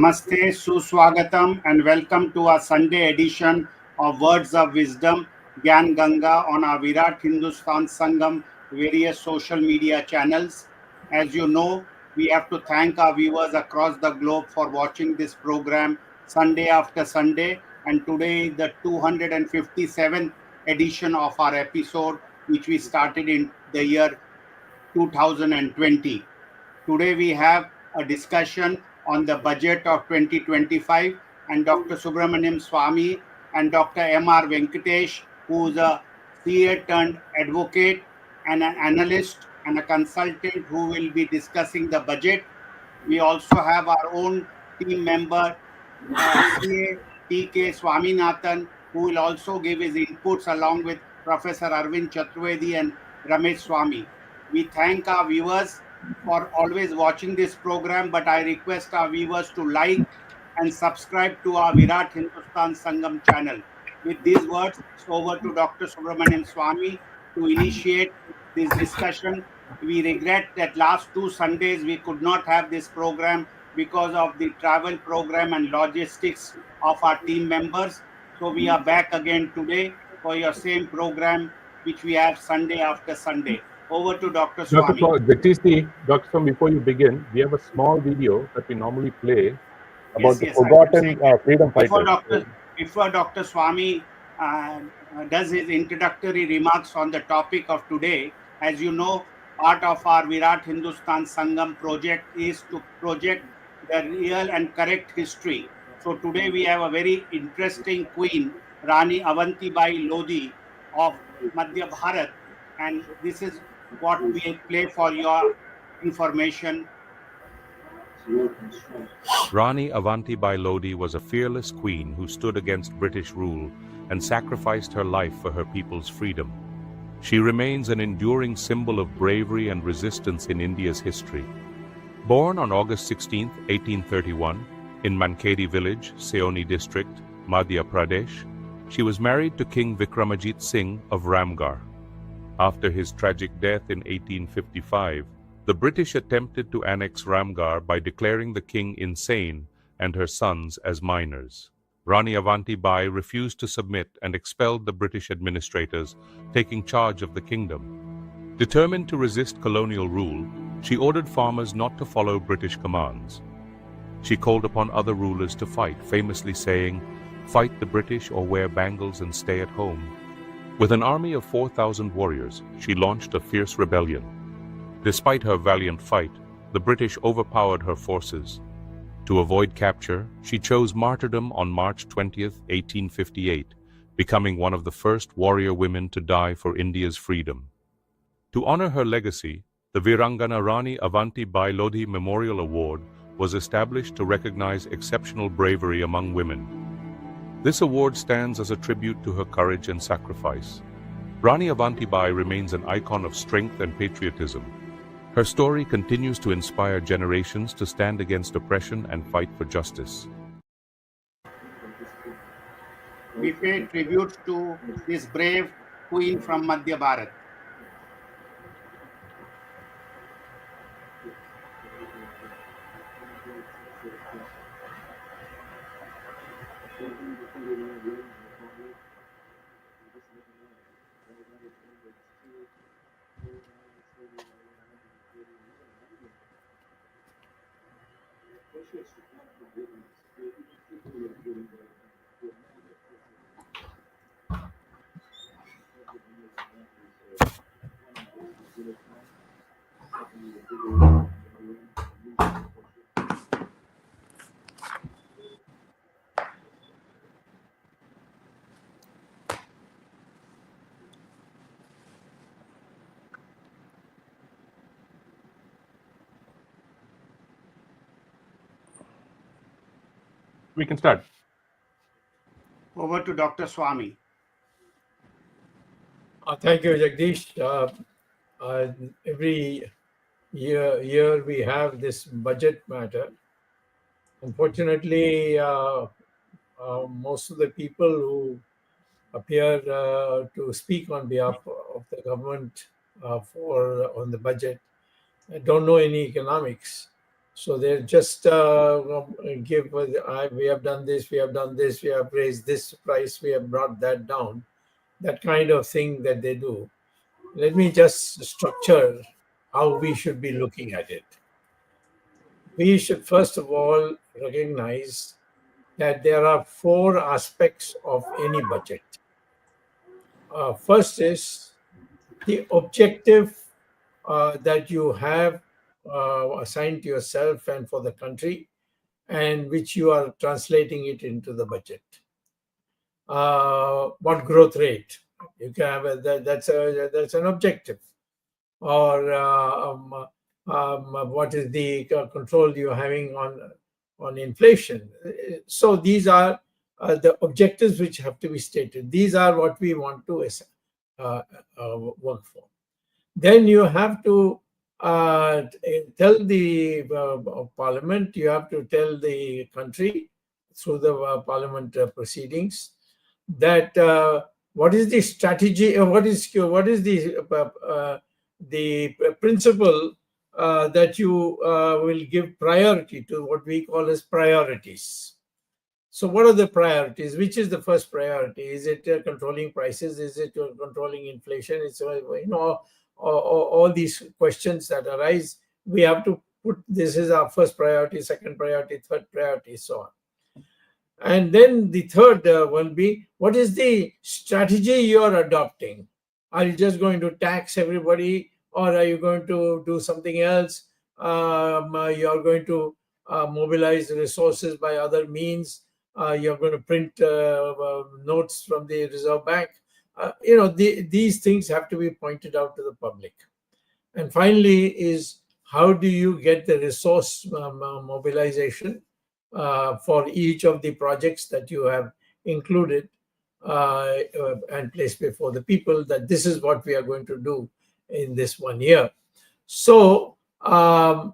Namaste, Suswagatam, and welcome to our Sunday edition of Words of Wisdom, Gyan Ganga on our Virat Hindustan Sangam various social media channels. As you know, we have to thank our viewers across the globe for watching this program Sunday after Sunday. And today is the 257th edition of our episode, which we started in the year 2020. Today we have a discussion on the budget of 2025, and Dr. SUBRAMANIAN SWAMY and Dr. M.R. Venkatesh, who is a CA turned advocate and an analyst and a consultant who will be discussing the budget. We also have our own team member, CA T.K. Swaminathan, who will also give his inputs along with Professor Arvind Chaturvedi and Ramesh Swamy. We thank our viewers for always watching this program, but I request our viewers to like and subscribe to our Virat Hindustan Sangam channel. With these words, it's over to Dr. SUBRAMANIAN SWAMY to initiate this discussion. We regret that last 2 Sundays we could not have this program because of the travel program and logistics of our team members. So we are back again today for your same program, which we have Sunday after Sunday. Over to Dr. Swamy. Dr. Swamy, before you begin, we have a small video that we normally play about the forgotten freedom fighters. Before Dr. Swamy does his introductory remarks on the topic of today, as you know, part of our Virat Hindustan Sangam project is to project the real and correct history. So today we have a very interesting queen, Rani Avantibai Lodhi of Madhya Bharat, and this is what we play for your information. Rani Avantibai Lodhi was a fearless queen who stood against British rule and sacrificed her life for her people's freedom. She remains an enduring symbol of bravery and resistance in India's history. Born on August 16, 1831, in Mankedi village, Seoni district, Madhya Pradesh, she was married to King Vikramajit Singh of Ramgarh. After his tragic death in 1855, the British attempted to annex Ramgarh by declaring the king insane and her sons as minors. Rani Avantibai refused to submit and expelled the British administrators, taking charge of the kingdom. Determined to resist colonial rule, she ordered farmers not to follow British commands. She called upon other rulers to fight, famously saying, "Fight the British or wear bangles and stay at home." With an army of 4,000 warriors, she launched a fierce rebellion. Despite her valiant fight, the British overpowered her forces. To avoid capture, she chose martyrdom on March 20, 1858, becoming one of the first warrior women to die for India's freedom. To honor her legacy, the Virangana Rani Avantibai Lodhi Memorial Award was established to recognize exceptional bravery among women. This award stands as a tribute to her courage and sacrifice. Rani Avantibai remains an icon of strength and patriotism. Her story continues to inspire generations to stand against oppression and fight for justice. We pay tribute to this brave queen from Madhya Bharat. We can start. Over to Dr. Swamy. Thank you, Jagdish. Every year we have this budget matter. Unfortunately, most of the people who appear to speak on behalf of the government on the budget don't know any economics. So they're just give, we have done this, we have done this, we have raised this price, we have brought that down, that kind of thing that they do. Let me just structure how we should be looking at it. We should first of all recognize that there are four aspects of any budget. First is the objective that you have assigned to yourself and for the country, and which you are translating it into the budget. What growth rate you can have? That's an objective. Or what is the control you're having on inflation? So these are the objectives which have to be stated. These are what we want to work for. Then you have to tell the parliament, you have to tell the country through the parliament proceedings that what is the strategy, what is the principle that you will give priority to, what we call as priorities. So what are the priorities? Which is the first priority? Is it controlling prices? Is it controlling inflation? It's all these questions that arise. We have to put this is our first priority, second priority, third priority, so on. And then the third will be, what is the strategy you are adopting? Are you just going to tax everybody, or are you going to do something else? You are going to mobilize resources by other means. You're going to print notes from the Reserve Bank. These things have to be pointed out to the public. And finally is, how do you get the resource mobilization for each of the projects that you have included and placed before the people, that this is what we are going to do in this 1 year. So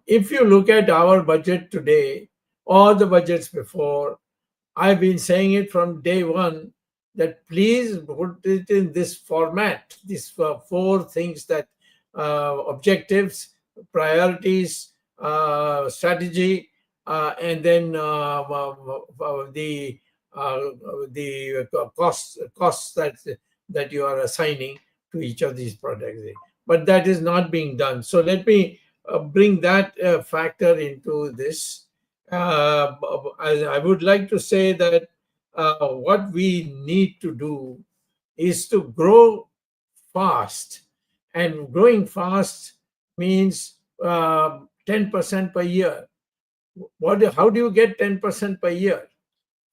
if you look at our budget today or the budgets before, I've been saying it from day one that please put it in this format, these four things, that objectives, priorities, strategy, and then the costs that you are assigning to each of these projects. But that is not being done. So let me bring that factor into this. I would like to say that what we need to do is to grow fast, and growing fast means 10% per year. How do you get 10% per year?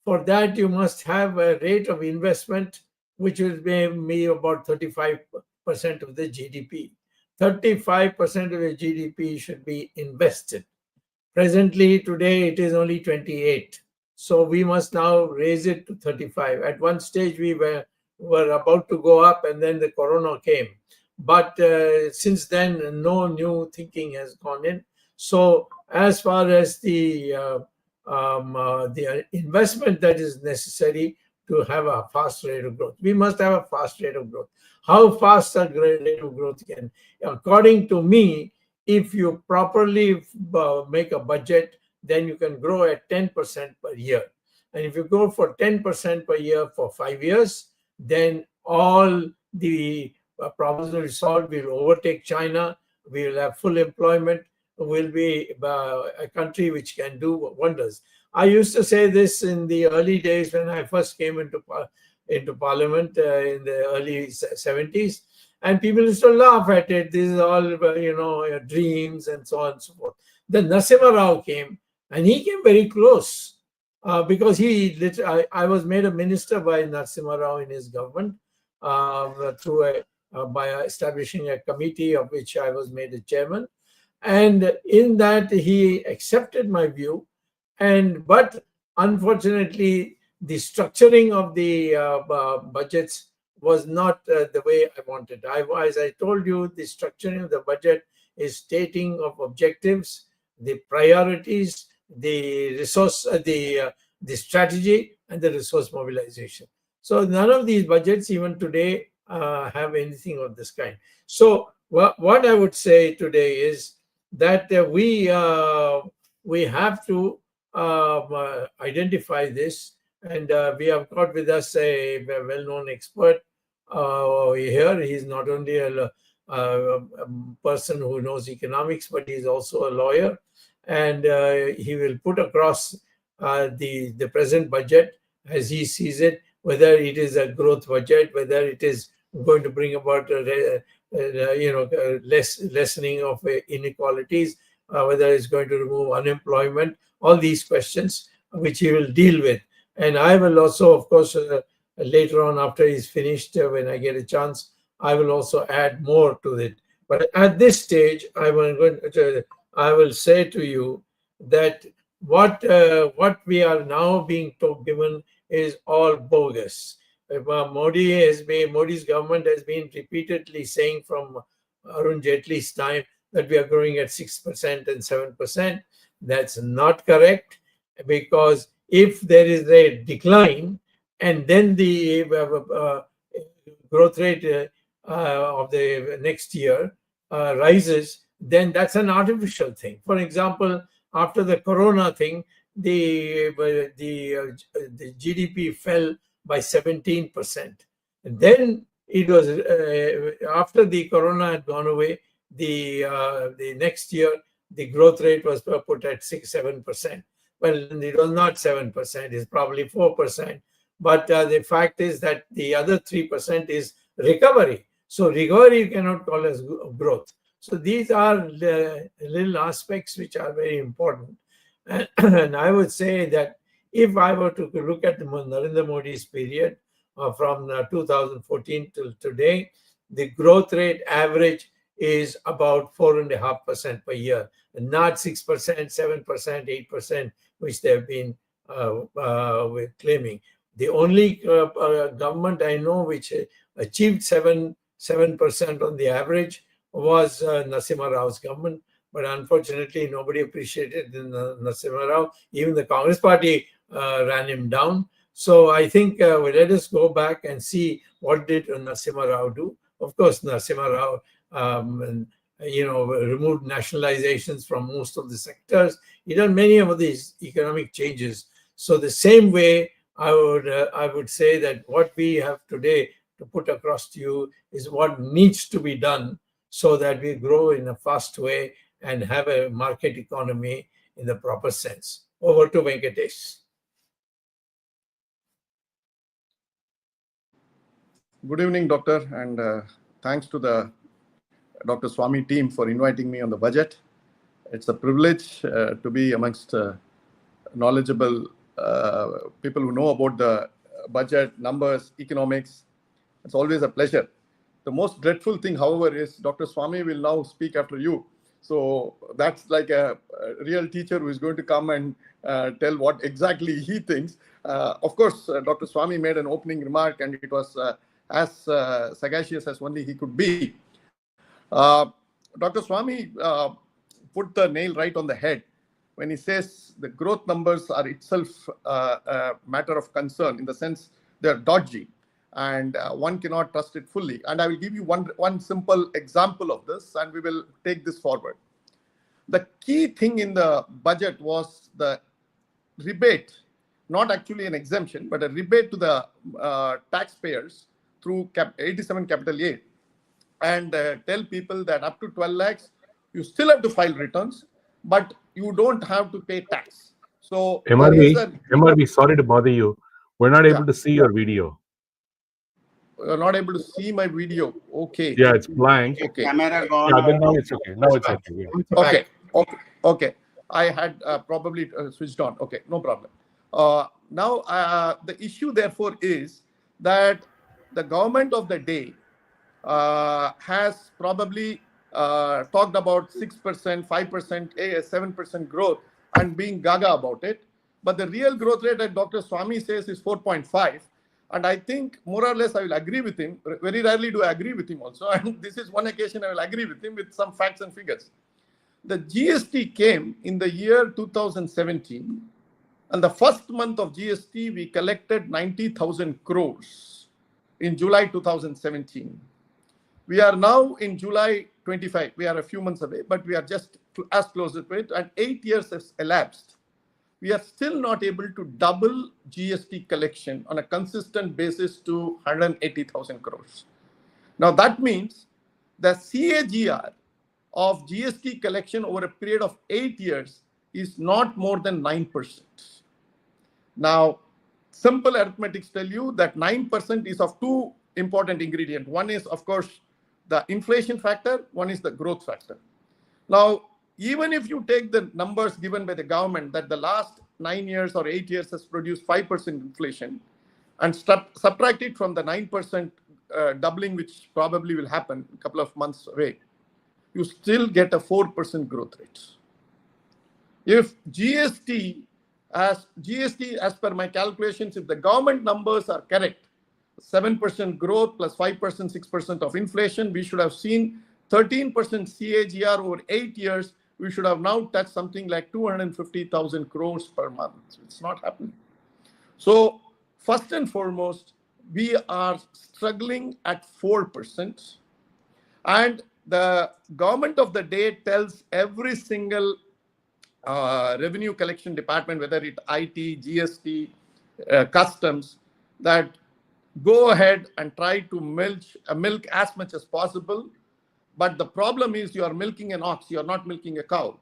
For that, you must have a rate of investment which will be about 35% of the GDP. 35% of the GDP should be invested. Presently, today, it is only 28. So we must now raise it to 35. At one stage, we were about to go up, and then the corona came. But since then, no new thinking has gone in. So as far as the investment that is necessary to have a fast rate of growth, we must have a fast rate of growth. How fast a rate of growth can, according to me, if you properly make a budget, then you can grow at 10% per year. And if you go for 10% per year for 5 years, then all the problems will be solved. We'll overtake China. We will have full employment. We'll be a country which can do wonders. I used to say this in the early days when I first came into Parliament in the early 70s. And people used to laugh at it. This is all, dreams and so on and so forth. Then Narasimha Rao came, and he came very close because I was made a minister by Narasimha Rao in his government by establishing a committee of which I was made a chairman. And in that, he accepted my view. But unfortunately, the structuring of the budgets was not the way I wanted. As I told you, the structuring of the budget is stating of objectives, the priorities, the resource, the strategy, and the resource mobilization. So none of these budgets, even today, have anything of this kind. So what I would say today is that we we have to identify this. And we have got with us a well-known expert here. He's not only a person who knows economics, but he's also a lawyer. And he will put across the present budget as he sees it, whether it is a growth budget, whether it is going to bring about lessening of inequalities, whether it's going to remove unemployment, all these questions which he will deal with. And I will also, of course, later on after he's finished, when I get a chance, I will also add more to it. But at this stage, I will say to you that what we are now being given is all bogus. Modi's government has been repeatedly saying from Arun Jaitley's time that we are growing at 6% and 7%. That's not correct, because if there is a decline and then the growth rate of the next year rises, then that's an artificial thing. For example, after the corona thing, the GDP fell by 17%. And then it was after the corona had gone away, the next year the growth rate was put at 6-7%. Well, it was not 7%; it's probably 4%. But the fact is that the other 3% is recovery. So recovery you cannot call as growth. So these are little aspects which are very important. And I would say that if I were to look at the Narendra Modi's period from 2014 till today, the growth rate average is about 4.5% per year, and not 6%, 7%, 8%, which they have been claiming. The only government I know which achieved 7% on the average was Narasimha Rao's government. But unfortunately, nobody appreciated Narasimha Rao. Even the Congress party ran him down. So I think let us go back and see what did Narasimha Rao do. Of course, Narasimha Rao removed nationalizations from most of the sectors. He done many of these economic changes. So the same way, I would say that what we have today to put across to you is what needs to be done so that we grow in a fast way and have a market economy in the proper sense. Over to Venkatesh. Good evening, Doctor, and thanks to the Dr. Swamy team for inviting me on the budget. It's a privilege to be amongst knowledgeable people who know about the budget, numbers, economics. It's always a pleasure. The most dreadful thing, however, is Dr. Swamy will now speak after you. So that's like a real teacher who is going to come and tell what exactly he thinks. Of course, Dr. Swamy made an opening remark, and it was as sagacious as only he could be. Dr. Swamy put the nail right on the head when he says the growth numbers are itself a matter of concern, in the sense they're dodgy and one cannot trust it fully. And I will give you one simple example of this, and we will take this forward. The key thing in the budget was the rebate, not actually an exemption, but a rebate to the taxpayers through 87 capital A, and tell people that up to 12 lakhs, you still have to file returns, but you don't have to pay tax. So MRV, sorry to bother you. We're not able to see your video. You're not able to see my video. Okay. Yeah, it's blank. Okay. Camera gone. Yeah, then now it's okay. Now it's okay. Yeah. Okay. I had probably switched on. Okay, no problem. Now, the issue, therefore, is that the government of the day has probably talked about 6%, 5%, 7% growth and being gaga about it. But the real growth rate that Dr. Swamy says is 4.5. And I think more or less I will agree with him. Very rarely do I agree with him also. And this is one occasion I will agree with him with some facts and figures. The GST came in the year 2017. And the first month of GST, we collected 90,000 crores in July 2017. We are now in July 25. We are a few months away, but we are just as close to it. And 8 years has elapsed. We are still not able to double GST collection on a consistent basis to 180,000 crores. Now that means the CAGR of GST collection over a period of 8 years is not more than 9%. Now, simple arithmetics tell you that 9% is of two important ingredients. One is, of course, the inflation factor. One is the growth factor. Now, even if you take the numbers given by the government that the last 9 years or 8 years has produced 5% inflation and subtract it from the 9% doubling, which probably will happen a couple of months away, you still get a 4% growth rate. If GST, as per my calculations, if the government numbers are correct, 7% growth plus 5%, 6% of inflation, we should have seen 13% CAGR over 8 years. We should have now touched something like 250,000 crores per month. It's not happening. So first and foremost, we are struggling at 4%. And the government of the day tells every single revenue collection department, whether it's IT, GST, customs, that go ahead and try to milk as much as possible. But the problem is you are milking an ox, you are not milking a cow.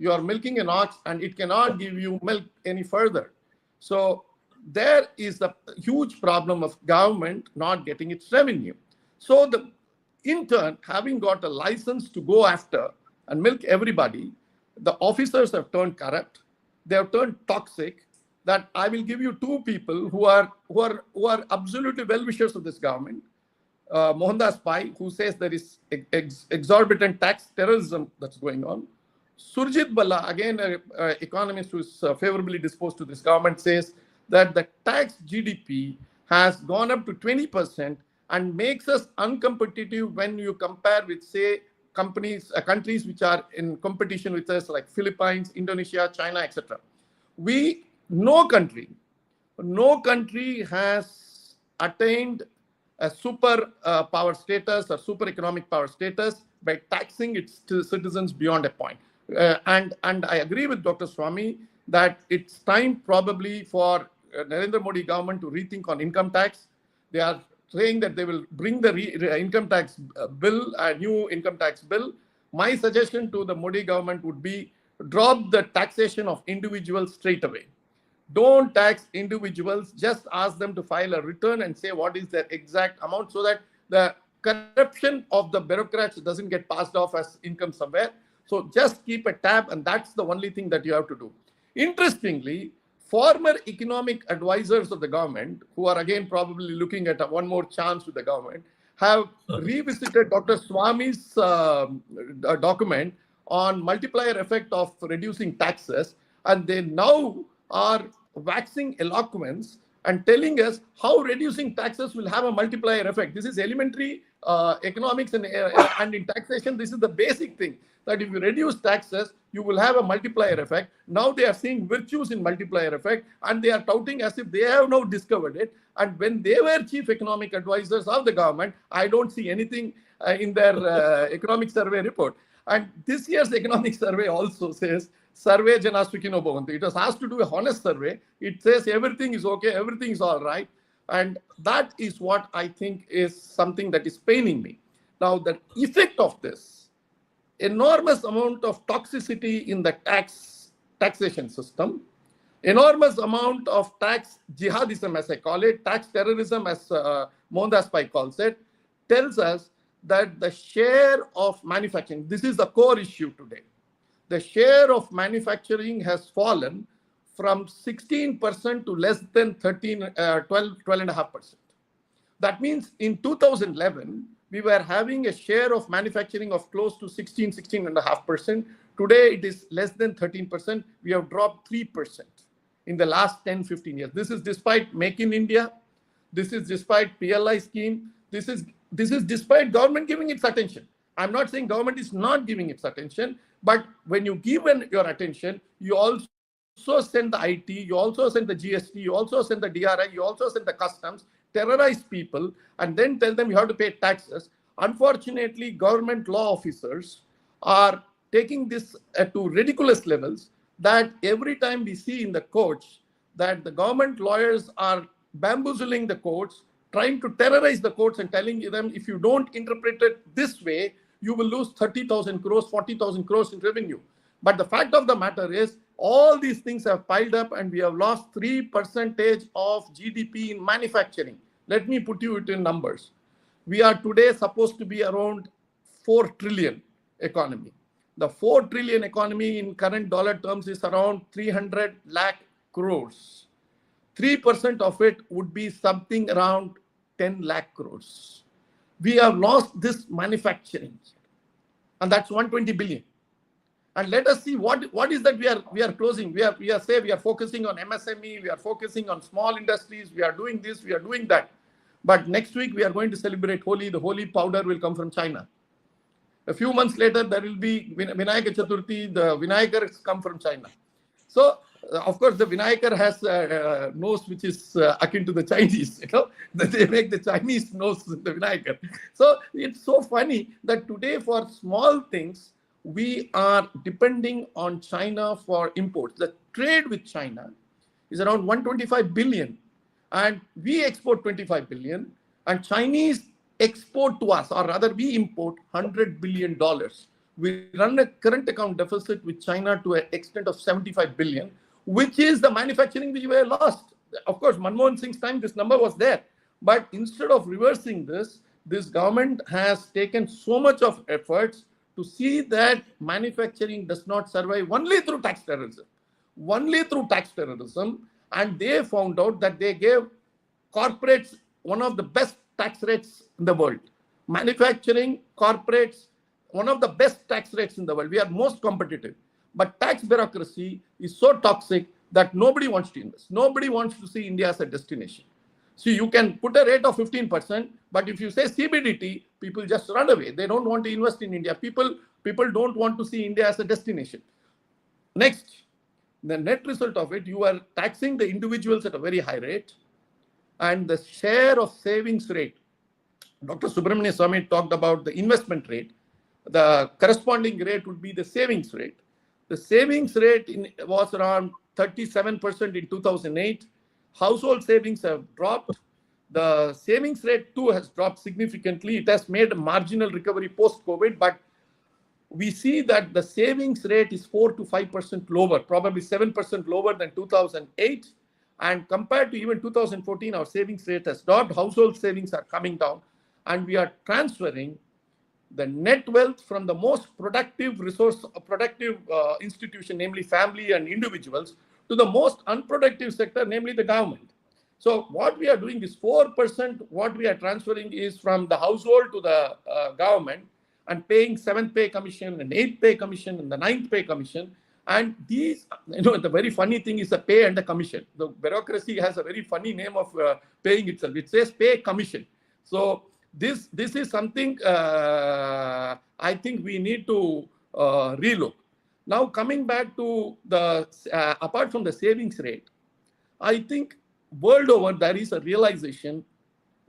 You are milking an ox and it cannot give you milk any further. So there is the huge problem of government not getting its revenue. So in turn, having got a license to go after and milk everybody, the officers have turned corrupt. They have turned toxic. That I will give you two people who are absolutely well-wishers of this government. Mohandas Pai, who says there is exorbitant tax terrorism that's going on. Surjit Balla, again an economist who is favorably disposed to this government, says that the tax GDP has gone up to 20% and makes us uncompetitive when you compare with, say, countries which are in competition with us, like Philippines, Indonesia, China, etc. No country has attained a super power status or super economic power status by taxing its citizens beyond a point. And I agree with Dr. Swamy that it's time probably for Narendra Modi government to rethink on income tax. They are saying that they will bring the income tax bill, a new income tax bill. My suggestion to the Modi government would be drop the taxation of individuals straight away. Don't tax individuals, just ask them to file a return and say what is their exact amount so that the corruption of the bureaucrats doesn't get passed off as income somewhere. So just keep a tab, and that's the only thing that you have to do. Interestingly, former economic advisors of the government, who are again probably looking at one more chance with the government, have revisited Dr. Swamy's document on multiplier effect of reducing taxes, and they now are waxing eloquence and telling us how reducing taxes will have a multiplier effect. This is elementary economics, and in taxation, this is the basic thing, that if you reduce taxes, you will have a multiplier effect. Now they are seeing virtues in multiplier effect, and they are touting as if they have now discovered it. And when they were chief economic advisors of the government, I don't see anything in their economic survey report. And this year's economic survey also says, Sarve Jana Sukhino Bhavantu. It was asked to do a honest survey. It says everything is okay, everything is all right. And that is what I think is something that is paining me. Now, the effect of this, enormous amount of toxicity in the taxation system, enormous amount of tax jihadism, as I call it, tax terrorism, as Mohandas Pai calls it, tells us that the share of manufacturing, this is the core issue today. The share of manufacturing has fallen from 16% to less than 12.5%. That means in 2011, we were having a share of manufacturing of close to 16.5%. Today, it is less than 13%. We have dropped 3% in the last 10, 15 years. This is despite Make in India. This is despite PLI scheme. This is despite government giving its attention. I'm not saying government is not giving its attention, but when you give your attention, you also send the IT, you also send the GST, you also send the DRI, you also send the customs, terrorize people, and then tell them you have to pay taxes. Unfortunately, government law officers are taking this to ridiculous levels, that every time we see in the courts that the government lawyers are bamboozling the courts, trying to terrorize the courts and telling them, if you don't interpret it this way, you will lose 30,000 crores, 40,000 crores in revenue. But the fact of the matter is, all these things have piled up and we have lost 3% of GDP in manufacturing. Let me put you it in numbers. We are today supposed to be around 4 trillion economy. The 4 trillion economy in current dollar terms is around 300 lakh crores. 3% of it would be something around 10 lakh crores. We have lost this manufacturing, and that's 120 billion. And let us see what is that we are closing. We are focusing on MSME, we are focusing on small industries, we are doing this, we are doing that. But next week we are going to celebrate Holi. The Holi powder will come from China. A few months later there will be Vinayaka Chaturthi. The Vinayakars come from China. So of course the Vinayakar has a nose which is akin to the Chinese. You know, they make the Chinese nose the Vinayakar. So it's so funny that today for small things we are depending on China for imports. The trade with China is around 125 billion, and we export 25 billion, and Chinese export to us, or rather we import $100 billion. We run a current account deficit with China to an extent of 75 billion, which is the manufacturing which we have lost. Of course, Manmohan Singh's time this number was there, but instead of reversing this, this government has taken so much of efforts to see that manufacturing does not survive only through tax terrorism. Only through tax terrorism. And they found out that they gave corporates one of the best tax rates in the world. Manufacturing, corporates, one of the best tax rates in the world. We are most competitive. But tax bureaucracy is so toxic that nobody wants to invest. Nobody wants to see India as a destination. So you can put a rate of 15%, but if you say CBDT, people just run away. They don't want to invest in India. People don't want to see India as a destination. Next, the net result of it, you are taxing the individuals at a very high rate, and the share of savings rate. Dr. SUBRAMANIAN SWAMY talked about the investment rate. The corresponding rate would be the savings rate. The savings rate was around 37% in 2008. Household savings have dropped. The savings rate too has dropped significantly. It has made a marginal recovery post-COVID, but we see that the savings rate is 4 to 5% lower, probably 7% lower than 2008. And compared to even 2014, our savings rate has dropped. Household savings are coming down, and we are transferring the net wealth from the most productive institution, namely family and individuals, to the most unproductive sector, namely the government. So what we are doing is 4%, what we are transferring is from the household to the government, and paying 7th pay commission and 8th pay commission and the 9th pay commission. And these, the very funny thing is the pay and the commission. The bureaucracy has a very funny name of paying itself. It says pay commission. So this is something I think we need to relook. Now, coming back to the, apart from the savings rate, I think world over there is a realization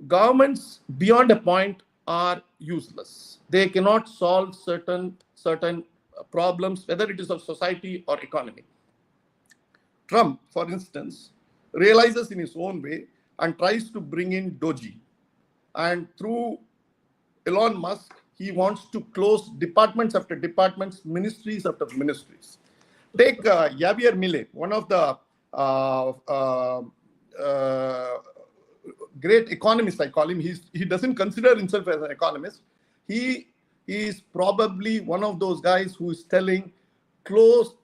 governments beyond a point are useless. They cannot solve certain problems, whether it is of society or economy. Trump, for instance, realizes in his own way and tries to bring in Doji. And through Elon Musk, he wants to close departments after departments, ministries after ministries. Take Javier Milei, one of the great economists, I call him. He doesn't consider himself as an economist. He is probably one of those guys who is telling close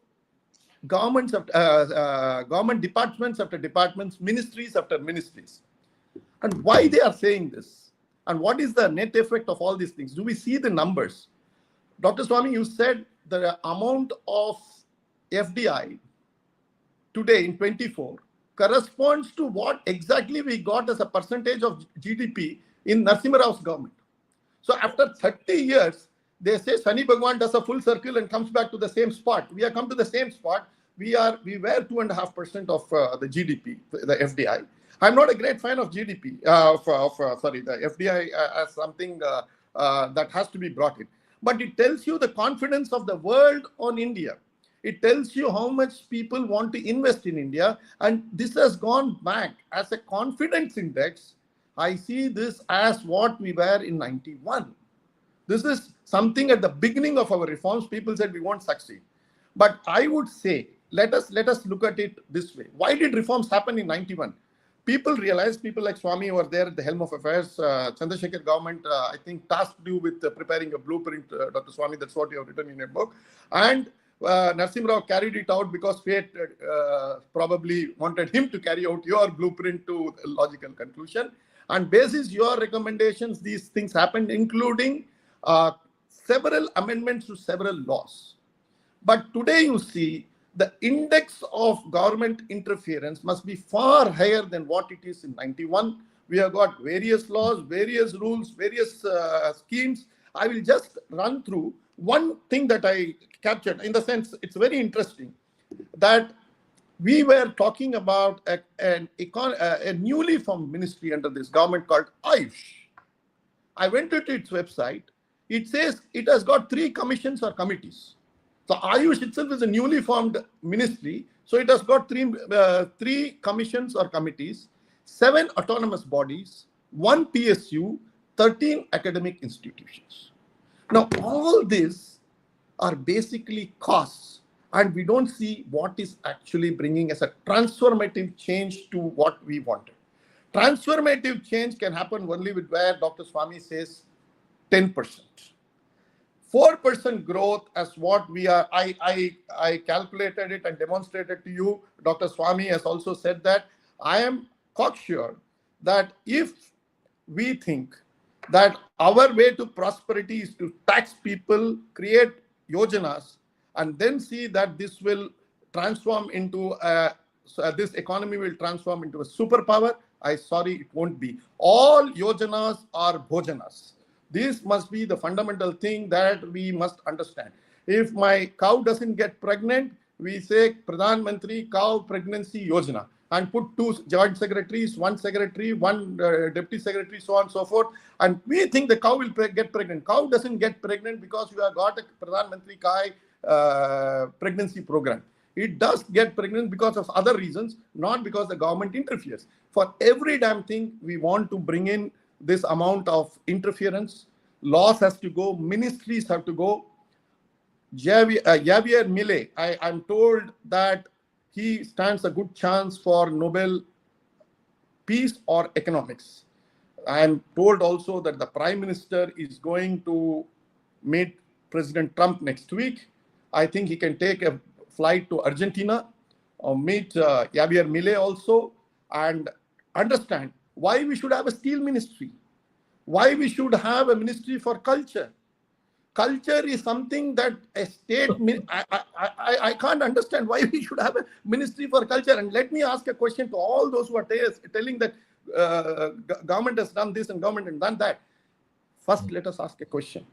governments after, government departments after departments, ministries after ministries. And why they are saying this? And what is the net effect of all these things? Do we see the numbers? Dr. Swamy, you said the amount of FDI today in 24 corresponds to what exactly we got as a percentage of GDP in Narasimha Rao's government. So after 30 years, they say Shani Bhagwan does a full circle and comes back to the same spot. We have come to the same spot. We were 2.5% of the GDP, the FDI. I'm not a great fan of GDP, the FDI as something that has to be brought in. But it tells you the confidence of the world on India. It tells you how much people want to invest in India. And this has gone back as a confidence index. I see this as what we were in 91. This is something at the beginning of our reforms. People said we won't succeed. But I would say, let us look at it this way. Why did reforms happen in 91? People realized, people like Swamy were there at the helm of affairs. Chandrasekhar government, I think, tasked you with preparing a blueprint, Dr. Swamy, that's what you have written in your book. And Narasimha Rao carried it out because fate probably wanted him to carry out your blueprint to a logical conclusion. And basis your recommendations, these things happened, including several amendments to several laws. But today you see the index of government interference must be far higher than what it is in 91. We have got various laws, various rules, various schemes. I will just run through one thing that I captured. In the sense, it's very interesting that we were talking about a newly formed ministry under this government called Ayush. I went to its website. It says it has got 3 commissions or committees. So Ayush itself is a newly formed ministry. So it has got three commissions or committees, 7 autonomous bodies, 1 PSU, 13 academic institutions. Now, all these are basically costs, and we don't see what is actually bringing us a transformative change to what we wanted. Transformative change can happen only with where Dr. Swamy says 10%. 4% growth as what we are, I calculated it and demonstrated to you. Dr. Swamy has also said that. I am cocksure that if we think that our way to prosperity is to tax people, create yojanas, and then see that this will transform into this economy will transform into a superpower, sorry, it won't be. All yojanas are bhojanas. This must be the fundamental thing that we must understand. If my cow doesn't get pregnant, we say Pradhan Mantri Cow Pregnancy Yojana and put 2 joint secretaries, 1 secretary, 1 deputy secretary, so on and so forth. And we think the cow will get pregnant. Cow doesn't get pregnant because you have got a Pradhan Mantri Cow pregnancy program. It does get pregnant because of other reasons, not because the government interferes. For every damn thing, we want to bring in this amount of interference. Laws has to go, ministries have to go. Javier Milei, I'm told that he stands a good chance for Nobel Peace or Economics. I am told also that the Prime Minister is going to meet President Trump next week. I think he can take a flight to Argentina or meet Javier Milei also and understand why we should have a steel ministry, why we should have a ministry for culture. Culture is something that a state, I can't understand why we should have a ministry for culture. And let me ask a question to all those who are telling that government has done this and government has done that. First, let us ask a question.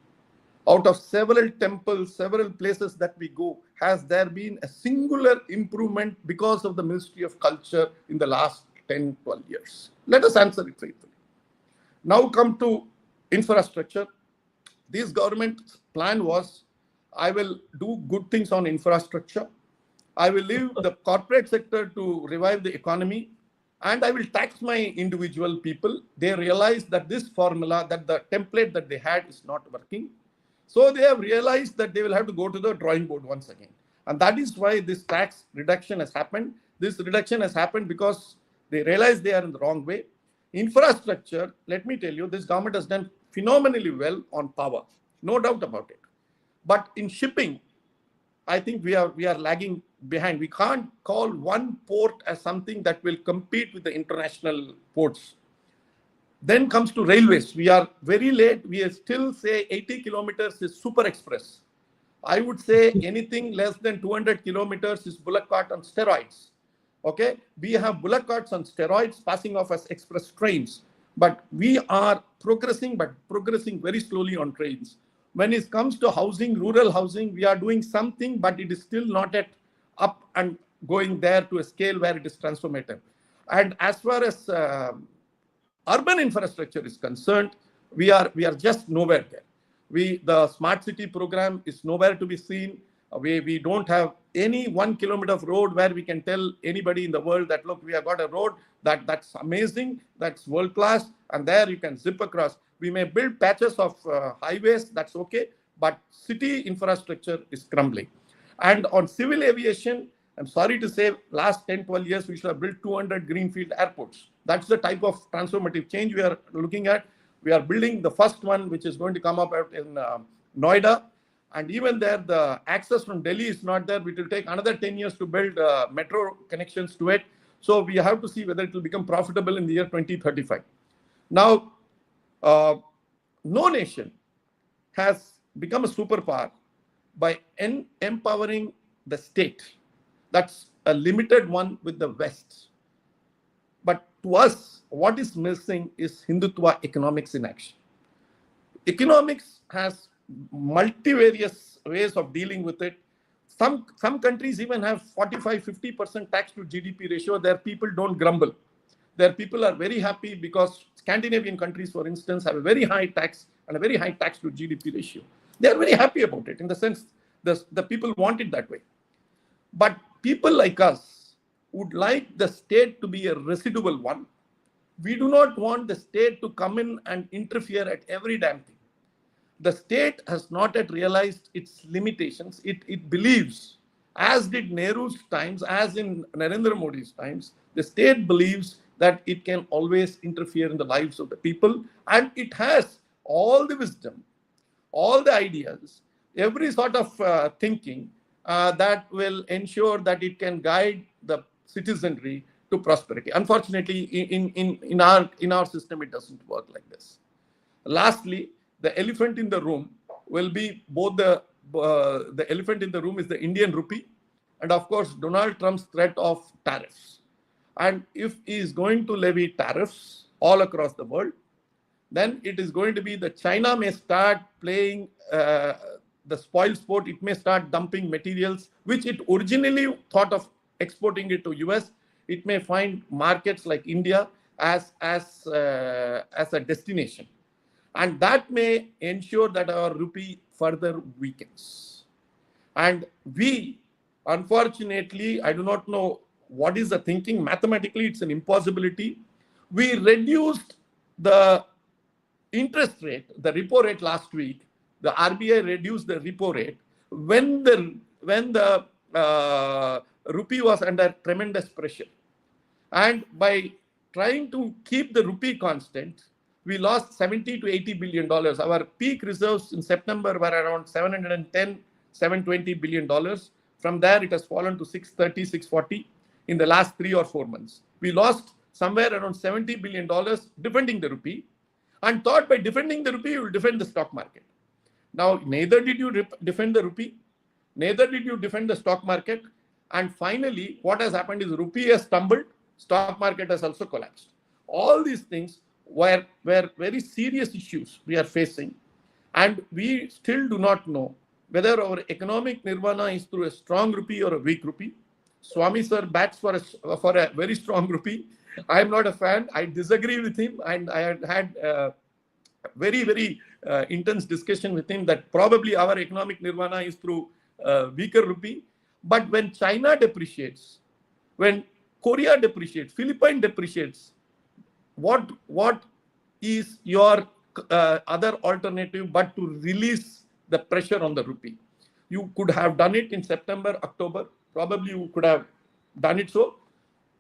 Out of several temples, several places that we go, has there been a singular improvement because of the Ministry of Culture in the last 10, 12 years? Let us answer it faithfully. Now come to infrastructure. This government's plan was, I will do good things on infrastructure. I will leave the corporate sector to revive the economy, and I will tax my individual people. They realized that this formula, that the template that they had is not working. So they have realized that they will have to go to the drawing board once again. And that is why this tax reduction has happened. This reduction has happened because they realize they are in the wrong way. Infrastructure, let me tell you, this government has done phenomenally well on power, no doubt about it. But in shipping, I think we are lagging behind. We can't call one port as something that will compete with the international ports. Then comes to railways. We are very late. We still say 80 kilometers is super express. I would say anything less than 200 kilometers is bullock cart on steroids. Okay, we have bullock carts on steroids passing off as express trains, but we are progressing, but progressing very slowly on trains. When it comes to housing, rural housing, we are doing something, but it is still not yet up and going there to a scale where it is transformative. And as far as urban infrastructure is concerned, we are just nowhere there. The smart city program is nowhere to be seen. We don't have any 1 kilometer of road where we can tell anybody in the world that, look, we have got a road that's amazing, that's world class, and there you can zip across. We may build patches of highways, that's okay, but city infrastructure is crumbling. And on civil aviation, I'm sorry to say, last 10, 12 years, we should have built 200 greenfield airports. That's the type of transformative change we are looking at. We are building the first one, which is going to come up out in Noida. And even there, the access from Delhi is not there. It will take another 10 years to build metro connections to it. So we have to see whether it will become profitable in the year 2035. Now, no nation has become a superpower by empowering the state. That's a limited one with the West. But to us, what is missing is Hindutva economics in action. Economics has multivarious ways of dealing with it. Some countries even have 45-50% tax to GDP ratio. Their people don't grumble. Their people are very happy because Scandinavian countries, for instance, have a very high tax and a very high tax to GDP ratio. They are very happy about it in the sense the people want it that way. But people like us would like the state to be a residual one. We do not want the state to come in and interfere at every damn thing. The state has not yet realized its limitations. It believes, as did Nehru's times, as in Narendra Modi's times, the state believes that it can always interfere in the lives of the people, and it has all the wisdom, all the ideas, every sort of thinking that will ensure that it can guide the citizenry to prosperity. Unfortunately, in our system, it doesn't work like this. Lastly, the elephant in the room will be both the elephant in the room is the Indian rupee, and of course Donald Trump's threat of tariffs. And if he is going to levy tariffs all across the world, then it is going to be the China may start playing the spoil sport. It may start dumping materials which it originally thought of exporting it to US. It may find markets like India as a destination. And that may ensure that our rupee further weakens. And we, unfortunately, I do not know what is the thinking. Mathematically, it's an impossibility. We reduced the interest rate, the repo rate last week. The RBI reduced the repo rate when the rupee was under tremendous pressure. And by trying to keep the rupee constant, we lost $70 to $80 billion. Our peak reserves in September were around $720 billion. From there, it has fallen to 630, 640 in the last 3 or 4 months. We lost somewhere around $70 billion defending the rupee, and thought by defending the rupee, you will defend the stock market. Now, neither did you defend the rupee, neither did you defend the stock market. And finally, what has happened is rupee has stumbled, stock market has also collapsed. All these things were very serious issues we are facing, and we still do not know whether our economic nirvana is through a strong rupee or a weak rupee. Swami sir bats for a very strong rupee. I am not a fan. I disagree with him, and I had very intense discussion with him that probably our economic nirvana is through weaker rupee. But when China depreciates, when Korea depreciates, Philippines depreciates, what is your other alternative but to release the pressure on the rupee? You could have done it in September, October. Probably you could have done it so.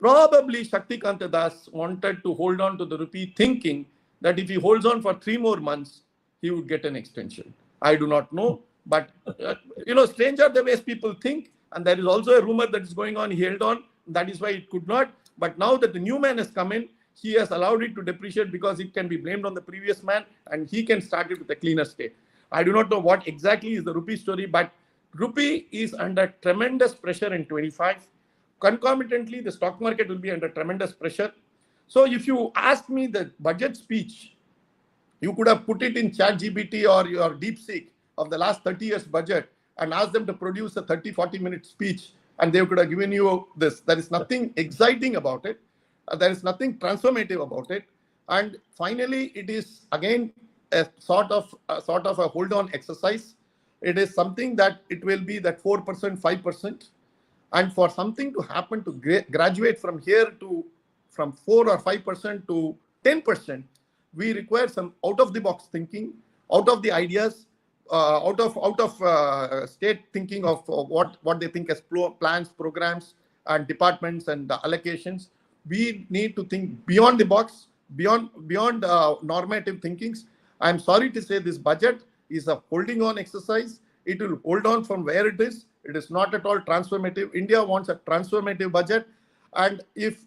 Probably Shaktikanta Das wanted to hold on to the rupee, thinking that if he holds on for 3 more months, he would get an extension. I do not know, but strange are the ways people think. And there is also a rumor that is going on. He held on. That is why it could not. But now that the new man has come in, he has allowed it to depreciate because it can be blamed on the previous man, and he can start it with a cleaner state. I do not know what exactly is the rupee story, but rupee is under tremendous pressure in 25. Concomitantly, the stock market will be under tremendous pressure. So if you ask me the budget speech, you could have put it in ChatGPT or your DeepSeek of the last 30 years budget and asked them to produce a 30-40 minute speech, and they could have given you this. There is nothing exciting about it. There is nothing transformative about it. And finally, it is again a sort of a hold on exercise. It is something that it will be that 4%, 5%. And for something to happen to graduate from here to from 4 or 5% to 10%, we require some out of the box thinking, out of the ideas, out of state thinking of what they think as plans, programs, and departments and allocations. We need to think beyond the box, beyond normative thinkings. I'm sorry to say this budget is a holding on exercise. It will hold on from where it is. It is not at all transformative. India wants a transformative budget. And if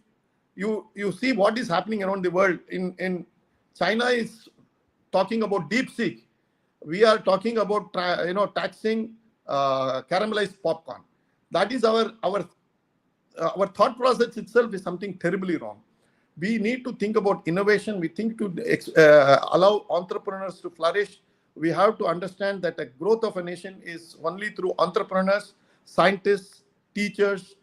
you see what is happening around the world, in China is talking about deep seek. We are talking about taxing caramelized popcorn. That is our thought process itself is something terribly wrong. We need to think about innovation. We think to allow entrepreneurs to flourish. We have to understand that the growth of a nation is only through entrepreneurs, scientists, teachers,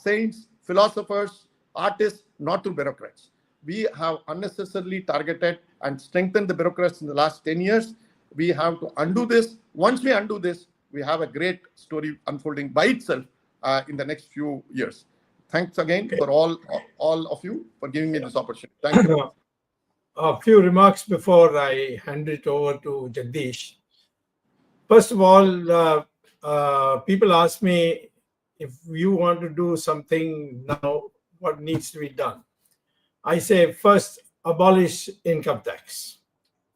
saints, philosophers, artists, not through bureaucrats. We have unnecessarily targeted and strengthened the bureaucrats in the last 10 years. We have to undo this. Once we undo this, we have a great story unfolding by itself in the next few years. Thanks again for all of you for giving me this opportunity. Thank you. A few remarks before I hand it over to Jagdish. First of all, people ask me, if you want to do something now, what needs to be done? I say, first, abolish income tax.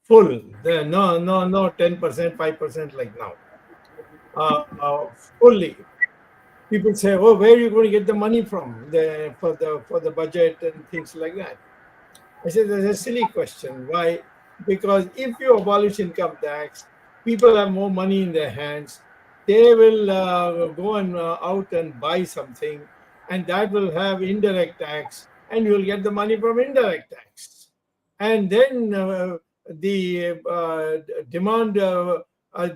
Full. No 10%, 5% like now. Fully. People say, oh, where are you going to get the money from for the budget and things like that? I said, that's a silly question. Why? Because if you abolish income tax, people have more money in their hands. They will go and out and buy something, and that will have indirect tax, and you'll get the money from indirect tax. And then the demand,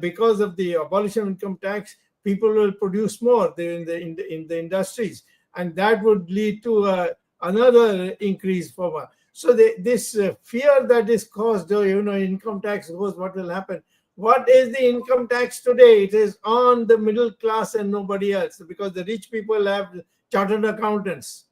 because of the abolition of income tax, people will produce more in the industries, and that would lead to another increase for. So this fear that is caused, income tax goes, what will happen? What is the income tax today? It is on the middle class and nobody else, because the rich people have chartered accountants,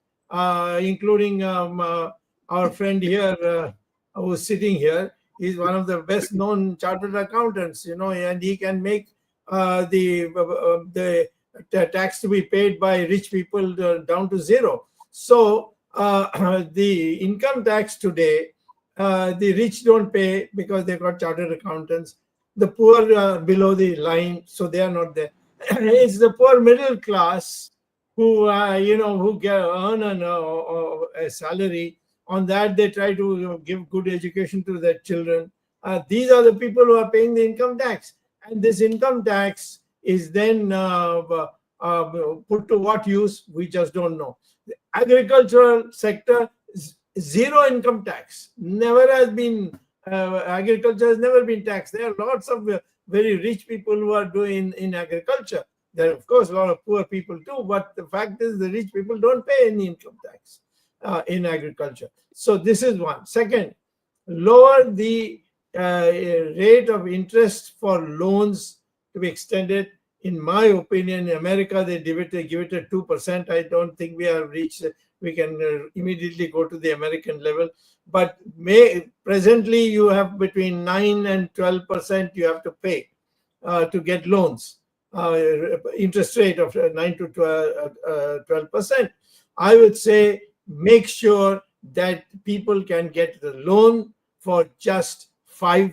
including our friend here who's sitting here. He's one of the best known chartered accountants, and he can make the tax to be paid by rich people down to zero. So the income tax today, the rich don't pay because they've got chartered accountants. The poor are below the line, so they are not there. It's the poor middle class who earn a salary. On that, they try to give good education to their children. These are the people who are paying the income tax. And this income tax is then put to what use? We just don't know. The agricultural sector, zero income tax. Never has been, agriculture has never been taxed. There are lots of very rich people who are doing in agriculture. There are, of course, a lot of poor people too, but the fact is the rich people don't pay any income tax in agriculture. So this is one. Second, lower the rate of interest for loans to be extended. In my opinion, in America, they give it at 2%. I don't think we have reached, we can immediately go to the American level. But presently, you have between 9 and 12% you have to pay to get loans. Interest rate of 9 to 12%. I would say make sure that people can get the loan for just 5%.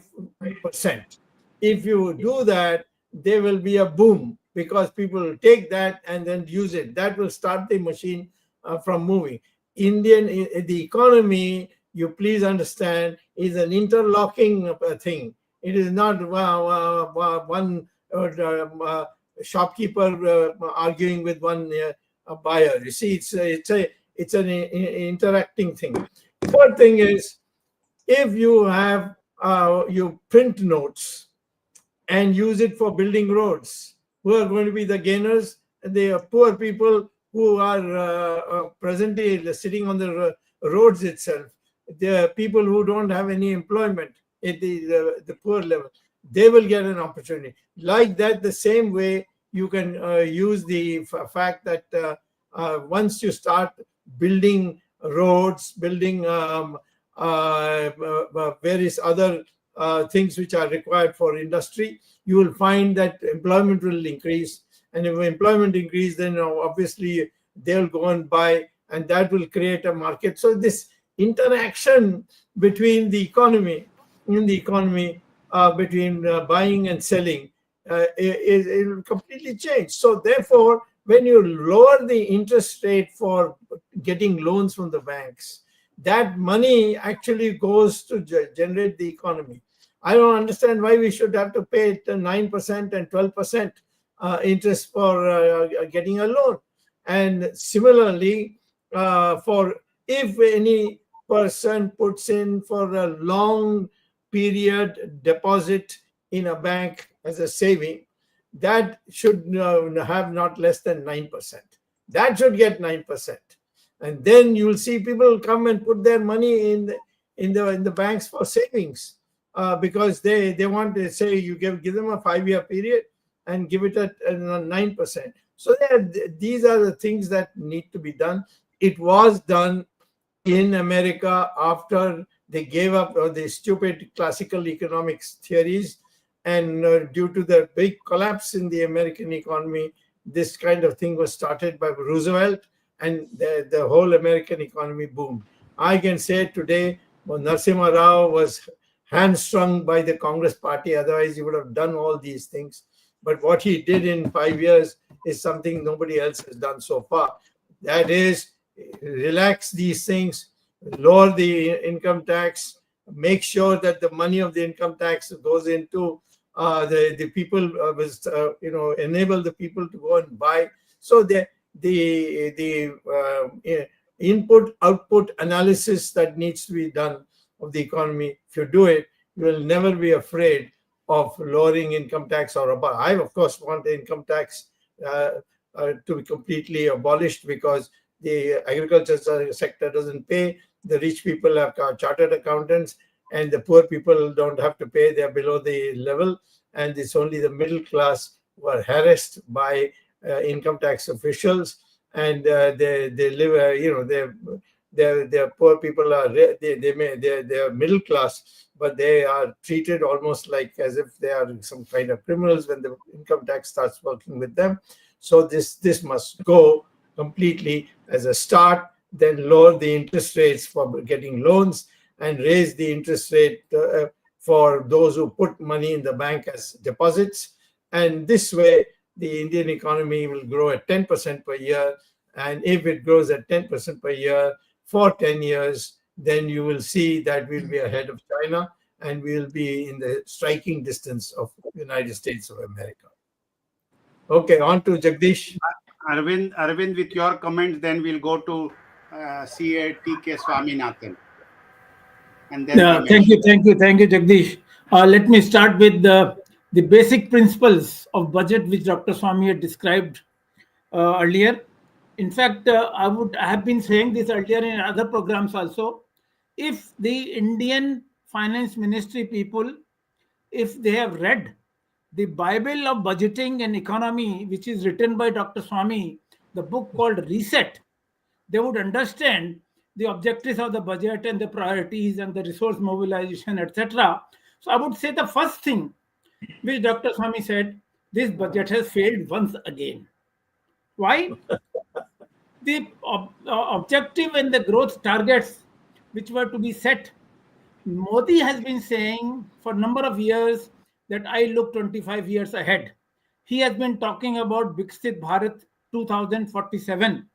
If you do that, there will be a boom, because people will take that and then use it. That will start the machine from moving. The economy, you please understand, is an interlocking thing. It is not one shopkeeper arguing with one buyer. You see, it's an interacting thing. Third thing is, if you have you print notes and use it for building roads, who are going to be the gainers? The poor people who are presently sitting on the roads itself. The people who don't have any employment. at the poor level, they will get an opportunity. Like that, the same way you can use the fact that once you start building roads, building various other things which are required for industry, you will find that employment will increase. And if employment increase, then obviously they'll go and buy, and that will create a market. So this interaction between the economy, between buying and selling, it will completely change. So therefore, when you lower the interest rate for getting loans from the banks, that money actually goes to generate the economy. I don't understand why we should have to pay 9% and 12% interest for getting a loan. And similarly, for if any person puts in for a long period deposit in a bank as a saving, that should have not less than 9%. That should get 9%. And then you'll see people come and put their money in the banks for savings, because they want to say you give them a 5-year period and give it at 9%. So these are the things that need to be done. It was done in America after they gave up the stupid classical economics theories, and due to the big collapse in the American economy, this kind of thing was started by Roosevelt, and the whole American economy boomed. I can say today, Narasimha Rao was hamstrung by the Congress party, otherwise he would have done all these things. But what he did in 5 years is something nobody else has done so far. That is, relax these things, lower the income tax, make sure that the money of the income tax goes into the people, enable the people to go and buy. So the input-output analysis that needs to be done of the economy, if you do it, you will never be afraid of lowering income tax or above. I, of course, want the income tax to be completely abolished, because the agriculture sector doesn't pay. The rich people have chartered accountants, and the poor people don't have to pay. They're below the level, and it's only the middle class who are harassed by income tax officials, and they live. Their poor people are they're middle class, but they are treated almost like as if they are some kind of criminals when the income tax starts working with them. So this must go completely as a start. Then lower the interest rates for getting loans, and raise the interest rate for those who put money in the bank as deposits. And this way, the Indian economy will grow at 10% per year. And if it grows at 10% per year for 10 years, then you will see that we'll be ahead of China, and we'll be in the striking distance of the United States of America. Okay, on to Jagdish. Arvind, with your comments, then we'll go to CA T.K. Swaminathan. And then thank you, Jagdish. Let me start with the basic principles of budget which Dr. Swamy had described earlier. In fact, I have been saying this earlier in other programs also. If the Indian Finance Ministry people, if they have read the Bible of Budgeting and Economy, which is written by Dr. Swamy, the book called Reset, they would understand the objectives of the budget and the priorities and the resource mobilization, etc. So I would say the first thing which Dr. Swamy said, this budget has failed once again. Why? The objective and the growth targets which were to be set, Modi has been saying for a number of years that I look 25 years ahead. He has been talking about Viksit Bharat 2047.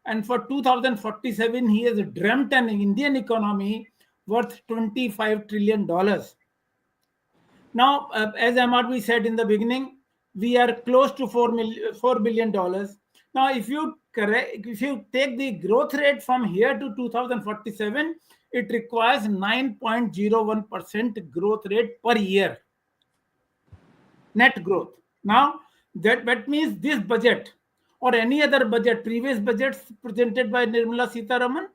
And for 2047, he has dreamt an Indian economy worth $25 trillion. Now, as MRV said in the beginning, we are close to $4 billion. Now, if you take the growth rate from here to 2047, it requires 9.01% growth rate per year, net growth. Now, that means this budget or any other budget, previous budgets presented by Nirmala Sitharaman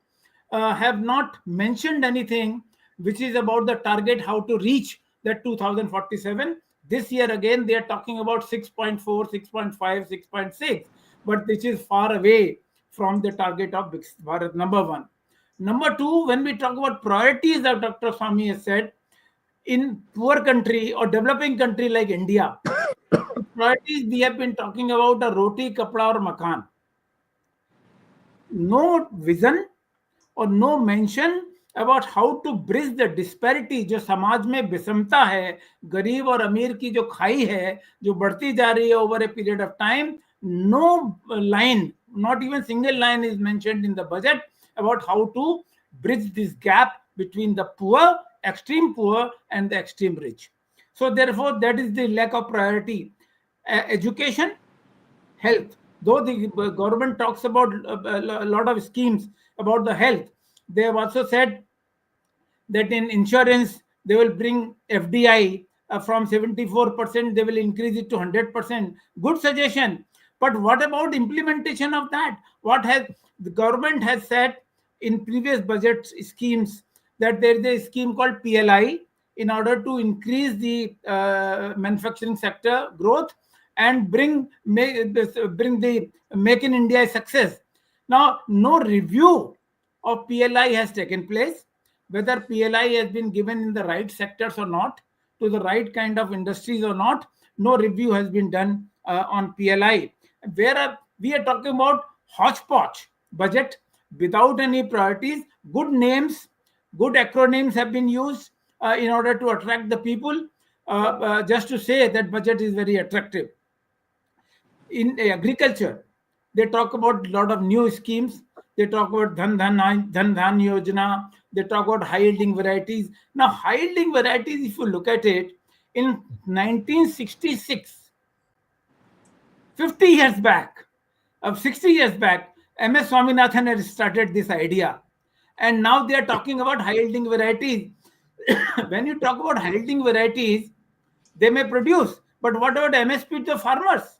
have not mentioned anything which is about the target, how to reach that 2047. This year again, they are talking about 6.4, 6.5, 6.6, but this is far away from the target of Viksit Bharat, number one. Number two, when we talk about priorities that Dr. Swamy has said, in poor country or developing country like India, priorities we have been talking about are roti, kapda or makan. No vision और no mention about how to bridge the disparity जो समाज में विषमता है, गरीब और अमीर की जो खाई है जो बढ़ती जा रही है over a period of time. No line, not even single line is mentioned in the budget about how to bridge this gap between the poor, extreme poor and the extreme rich. So therefore that is the lack of priority. Education, health. Though the government talks about a lot of schemes about the health, they have also said that in insurance they will bring FDI from 74%, they will increase it to 100%. Good suggestion. But what about implementation of that? What has the government has said in previous budget schemes that there is a scheme called PLI in order to increase the manufacturing sector growth and bring the Make in India success. Now, no review of PLI has taken place, whether PLI has been given in the right sectors or not, to the right kind of industries or not. No review has been done on PLI. Where we are talking about hodgepodge budget without any priorities. Good names, good acronyms have been used in order to attract the people, just to say that budget is very attractive. In agriculture, they talk about a lot of new schemes. They talk about Dhan Dhan Yojana. They talk about high yielding varieties. Now, high yielding varieties, if you look at it, in 1966, 50 years back, 60 years back, MS Swaminathan had started this idea. And now they are talking about high yielding varieties. When you talk about high yielding varieties, they may produce, but what about MSP to farmers?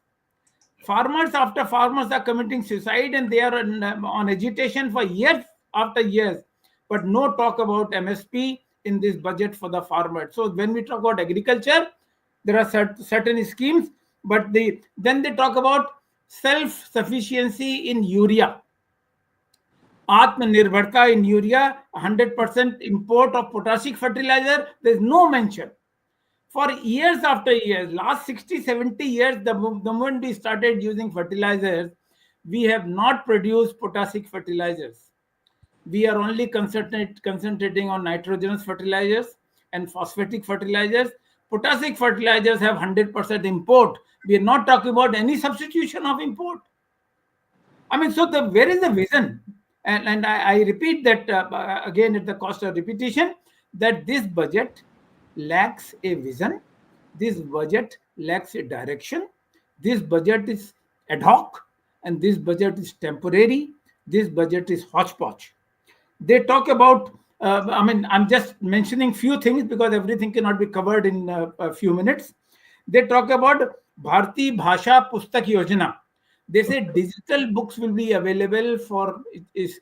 Farmers after farmers are committing suicide and they are on agitation for years after years, but no talk about MSP in this budget for the farmer. So when we talk about agriculture, there are certain schemes, but then they talk about self-sufficiency in urea. Atmanirbharta in urea, 100% import of potassic fertilizer, there is no mention. For years after years, last 60, 70 years, the moment we started using fertilizers, we have not produced potassic fertilizers. We are only concentrating on nitrogenous fertilizers and phosphatic fertilizers. Potassic fertilizers have 100% import. We are not talking about any substitution of import. I mean, so where is the vision? And I repeat that again at the cost of repetition, that this budget lacks a vision. This budget lacks a direction. This budget is ad hoc, and this budget is temporary. This budget is hodgepodge. They talk about, I'm just mentioning few things because everything cannot be covered in a few minutes. They talk about Bharati Bhasha Pustak Yojana. They say digital books will be available for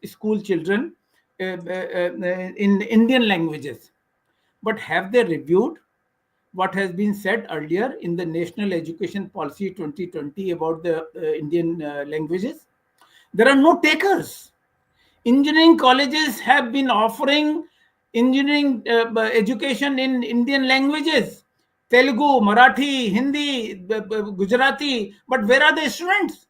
school children in Indian languages. But have they reviewed what has been said earlier in the National Education Policy 2020 about the Indian languages? There are no takers. Engineering colleges have been offering engineering education in Indian languages, Telugu, Marathi, Hindi, Gujarati, but where are the students?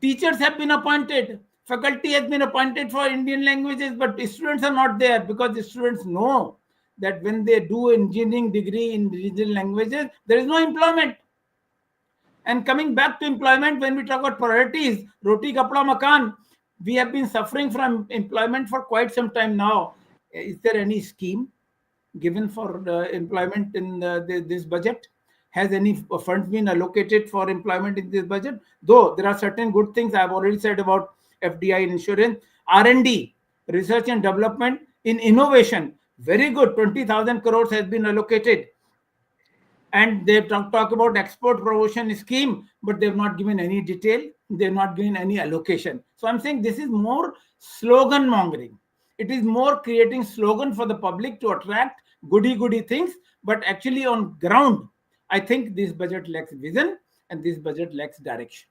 Teachers have been appointed, faculty has been appointed for Indian languages, but students are not there because the students know that when they do engineering degree in regional languages, there is no employment. And coming back to employment, when we talk about priorities, roti, kapda, makan, we have been suffering from employment for quite some time now. Is there any scheme given for employment in this budget? Has any funds been allocated for employment in this budget? Though there are certain good things I have already said about FDI and insurance, R&D, research and development, in innovation, very good. 20,000 crores has been allocated. And they talk about export promotion scheme, but they've not given any detail. They've not given any allocation. So I'm saying this is more slogan mongering. It is more creating slogan for the public to attract goody things, but actually on ground, I think this budget lacks vision and this budget lacks direction.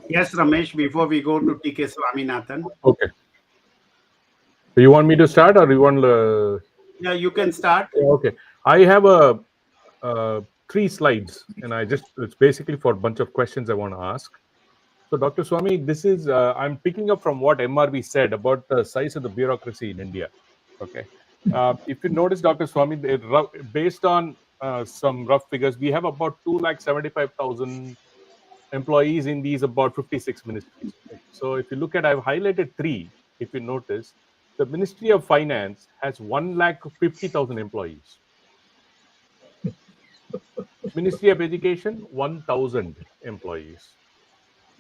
Yes, Ramesh, before we go to T.K. Swaminathan. Okay. So you want me to start or you want... Yeah, you can start. Okay. I have 3 slides, and it's basically for a bunch of questions I want to ask. So, Dr. Swamy, this is, I'm picking up from what MRV said about the size of the bureaucracy in India. Okay. If you notice, Dr. Swamy, based on some rough figures, we have about 275,000 employees in these about 56 ministries. Right? So, if you look at, I've highlighted 3. If you notice, the Ministry of Finance has 150,000 employees. Ministry of Education, 1,000 employees.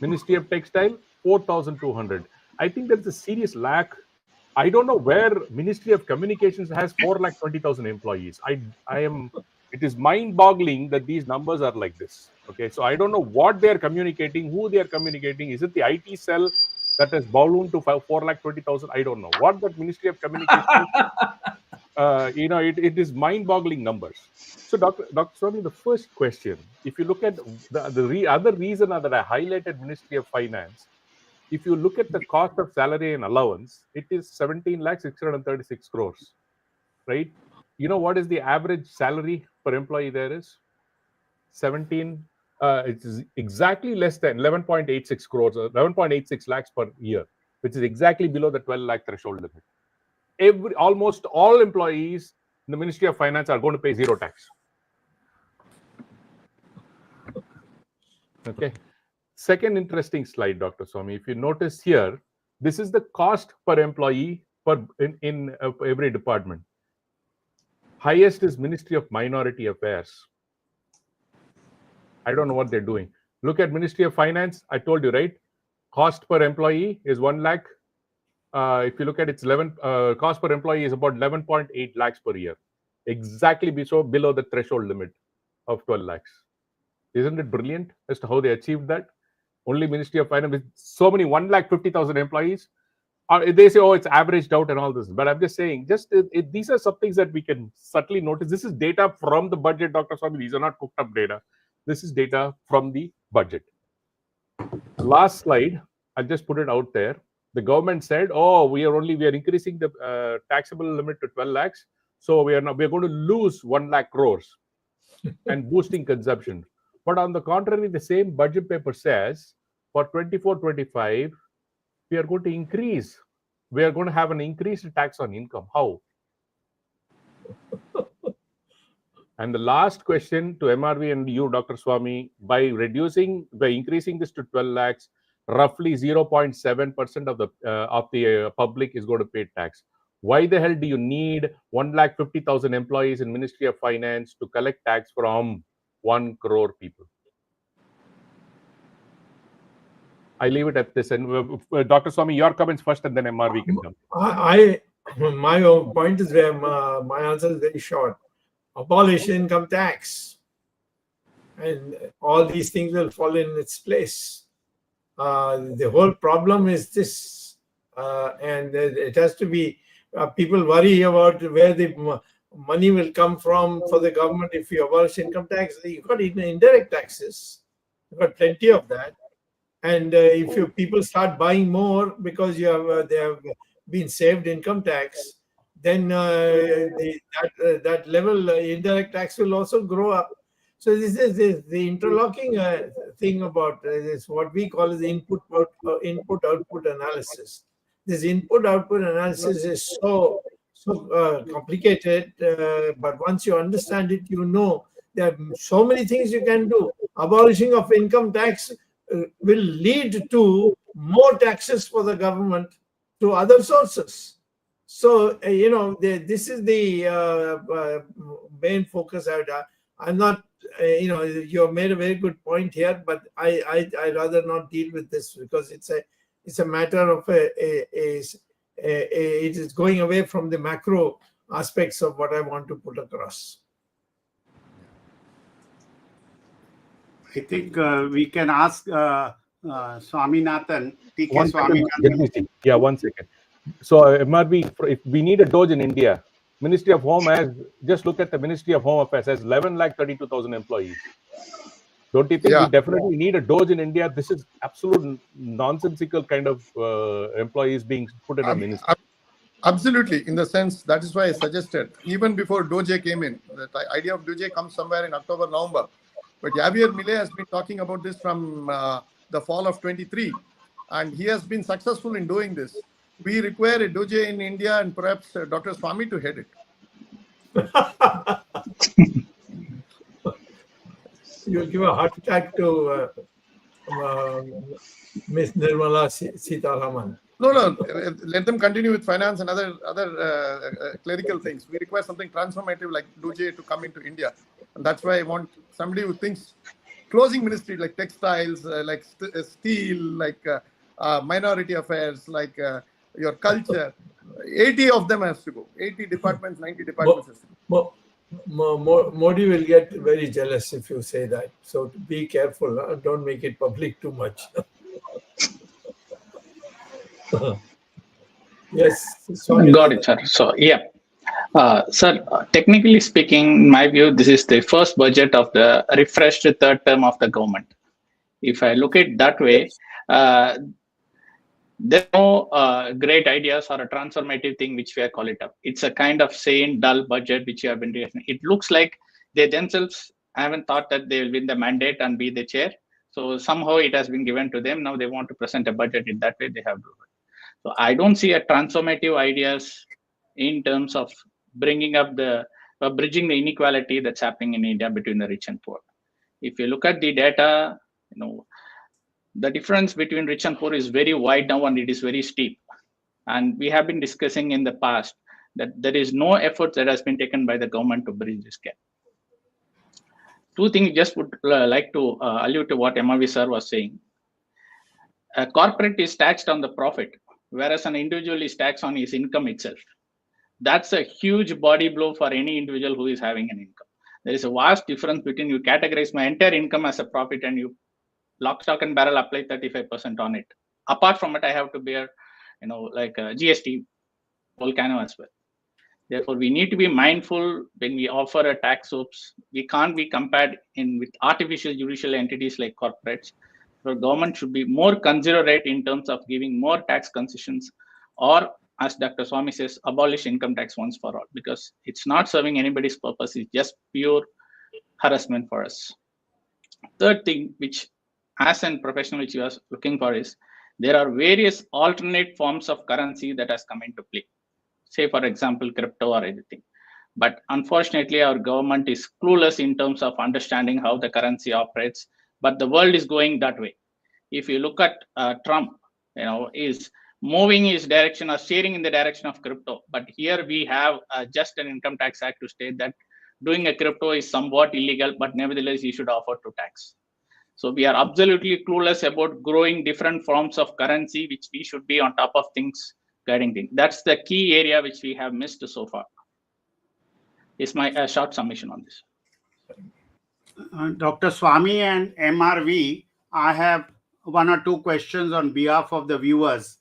Ministry of Textile, 4,200. I think there's a serious lack. I don't know where Ministry of Communications has 4,20,000 employees. It is mind-boggling that these numbers are like this. Okay, so I don't know what they're communicating, who they're communicating. Is it the IT cell that has ballooned to 4,20,000? I don't know. What that Ministry of Communications, it is mind-boggling numbers. So, Dr. Swamy, the first question, if you look at the other reason that I highlighted Ministry of Finance, if you look at the cost of salary and allowance, it is 17,636 crores, right? You know what is the average salary per employee there is? It's exactly less than 11.86 crores, 11.86 lakhs per year, which is exactly below the 12 lakh threshold limit. Almost all employees in the Ministry of Finance are going to pay 0 tax. Okay. Second interesting slide, Dr. Swamy. If you notice here, this is the cost per employee in every department. Highest is Ministry of Minority Affairs. I don't know what they're doing. Look at Ministry of Finance. I told you, right? Cost per employee is 1 lakh. If you look at its cost per employee is about 11.8 lakhs per year. Exactly below the threshold limit of 12 lakhs. Isn't it brilliant as to how they achieved that? Only Ministry of Finance with so many 150,000 employees. They say, oh, it's averaged out and all this. But I'm just saying, these are some things that we can subtly notice. This is data from the budget, Dr. Swamy. These are not cooked up data. This is data from the budget. Last slide, I'll just put it out there. The government said, oh, we are increasing the taxable limit to 12 lakhs. So we're going to lose 1 lakh crores and boosting consumption. But on the contrary, the same budget paper says for 24-25, we are going to increase. We are going to have an increased tax on income. How? And the last question to MRV and you, Dr. Swamy, by increasing this to 12 lakhs, roughly 0.7% of the public is going to pay tax. Why the hell do you need 150,000 employees in Ministry of Finance to collect tax from 1 crore people? I leave it at this. And Dr. Swamy, your comments first, and then MRV can come. My point is my answer is very short. Abolish income tax, and all these things will fall in its place. The whole problem is this, and it has to be. People worry about where the money will come from for the government if you abolish income tax. You've got indirect taxes. You've got plenty of that. And if people start buying more because they have been saved income tax, then that level indirect tax will also grow up. So this is the interlocking thing about this, what we call is input-output analysis. This input-output analysis is so complicated, but once you understand it, you know there are so many things you can do. Abolishing of income tax will lead to more taxes for the government to other sources. So, this is the main focus. I'm not, you have made a very good point here, but I'd rather not deal with this because it's a matter of it is going away from the macro aspects of what I want to put across. I think we can ask Swaminathan, TK One second, Swaminathan. Jagdish ji. Yeah, 1 second. So MRB, if we need a Doge in India, Ministry of Home has, just look at the Ministry of Home Affairs, has 11,32,000 employees. Don't you think we definitely need a Doge in India? This is absolute nonsensical kind of employees being put in a ministry. Absolutely. In the sense, that is why I suggested, even before Doge came in, the idea of Doge comes somewhere in October, November. But Javier Milei has been talking about this from the fall of 23. And he has been successful in doing this. We require a Doge in India and perhaps Dr. Swamy to head it. You'll give a heart attack to Ms. Nirmala Sitharaman. No, let them continue with finance and other clerical things. We require something transformative like Doge to come into India. And that's why I want somebody who thinks closing ministry like textiles, like steel, like minority affairs, like your culture. 80 of them has to go. 80 departments, 90 departments. Modi will get very jealous if you say that. So be careful. Don't make it public too much. Yes. Got it, sir. So, yeah. Sir, technically speaking, in my view, this is the first budget of the refreshed third term of the government. If I look at it that way, there's no great ideas or a transformative thing which we are call it up. It's a kind of sane, dull budget which you have been doing. It looks like they themselves haven't thought that they will win the mandate and be the chair. So somehow it has been given to them. Now they want to present a budget in that way. They have to do it. So I don't see a transformative ideas in terms of bringing up the bridging the inequality that's happening in India between the rich and poor. If you look at the data, the difference between rich and poor is very wide now and it is very steep. And we have been discussing in the past that there is no effort that has been taken by the government to bridge this gap. Two things just would like to allude to what MRV sir was saying. A corporate is taxed on the profit, whereas an individual is taxed on his income itself. That's a huge body blow for any individual who is having an income. There is a vast difference between you categorize my entire income as a profit and you lock, stock and barrel apply 35% on it. Apart from it, I have to bear, like GST volcano as well. Therefore, we need to be mindful when we offer a tax soaps. We can't be compared with artificial judicial entities like corporates. The government should be more considerate in terms of giving more tax concessions, or as Dr. Swamy says, abolish income tax once for all, because it's not serving anybody's purpose. It's just pure harassment for us. Third thing, which as a professional which you are looking for, is there are various alternate forms of currency that has come into play. Say, for example, crypto or anything. But unfortunately, our government is clueless in terms of understanding how the currency operates. But the world is going that way. If you look at Trump, is moving his direction or steering in the direction of crypto. But here we have just an income tax act to state that doing a crypto is somewhat illegal, but nevertheless, you should offer to tax. So we are absolutely clueless about growing different forms of currency, which we should be on top of things, guiding things. That's the key area which we have missed so far. Is my short summation on this. Dr. Swamy and MRV, I have one or two questions on behalf of the viewers.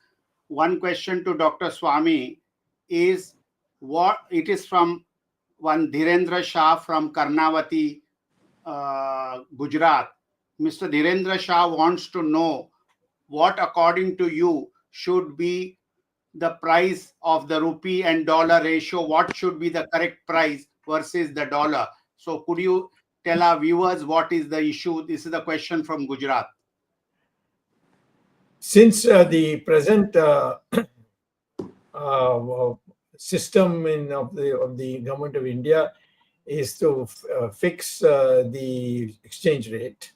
One question to Dr. Swamy is what it is from one Dhirendra Shah from Karnavati, Gujarat. Mr. Dhirendra Shah wants to know what, according to you, should be the price of the rupee and dollar ratio. What should be the correct price versus the dollar? So could you tell our viewers what is the issue? This is the question from Gujarat. Since the present system of the government of India is to fix the exchange rate,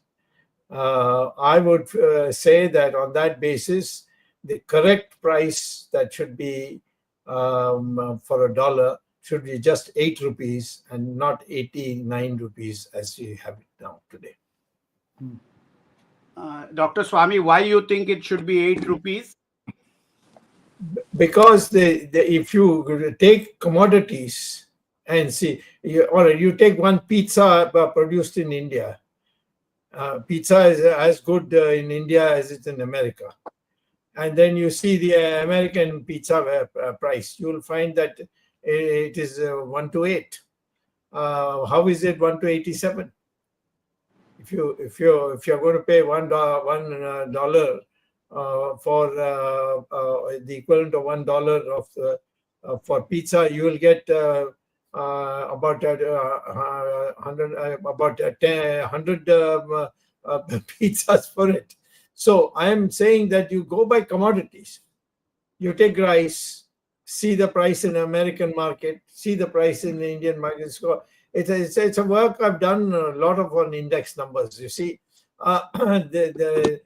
I would say that on that basis, the correct price that should be for a dollar should be just 8 rupees and not 89 rupees as we have it now today. Dr. Swamy, why you think it should be 8 rupees? Because if you take commodities and see, or you take one pizza produced in India, Pizza is as good in India as it's in America. And then you see the American pizza price, you will find that it is 1 to 8. How is it 1 to 87? If you're going to pay $1 for the equivalent of $1 of for pizza, you will get about 100 pizzas for it. So I am saying that you go by commodities. You take rice, see the price in the American market, see the price in the Indian market. So it's a work I've done a lot of on index numbers. You see, the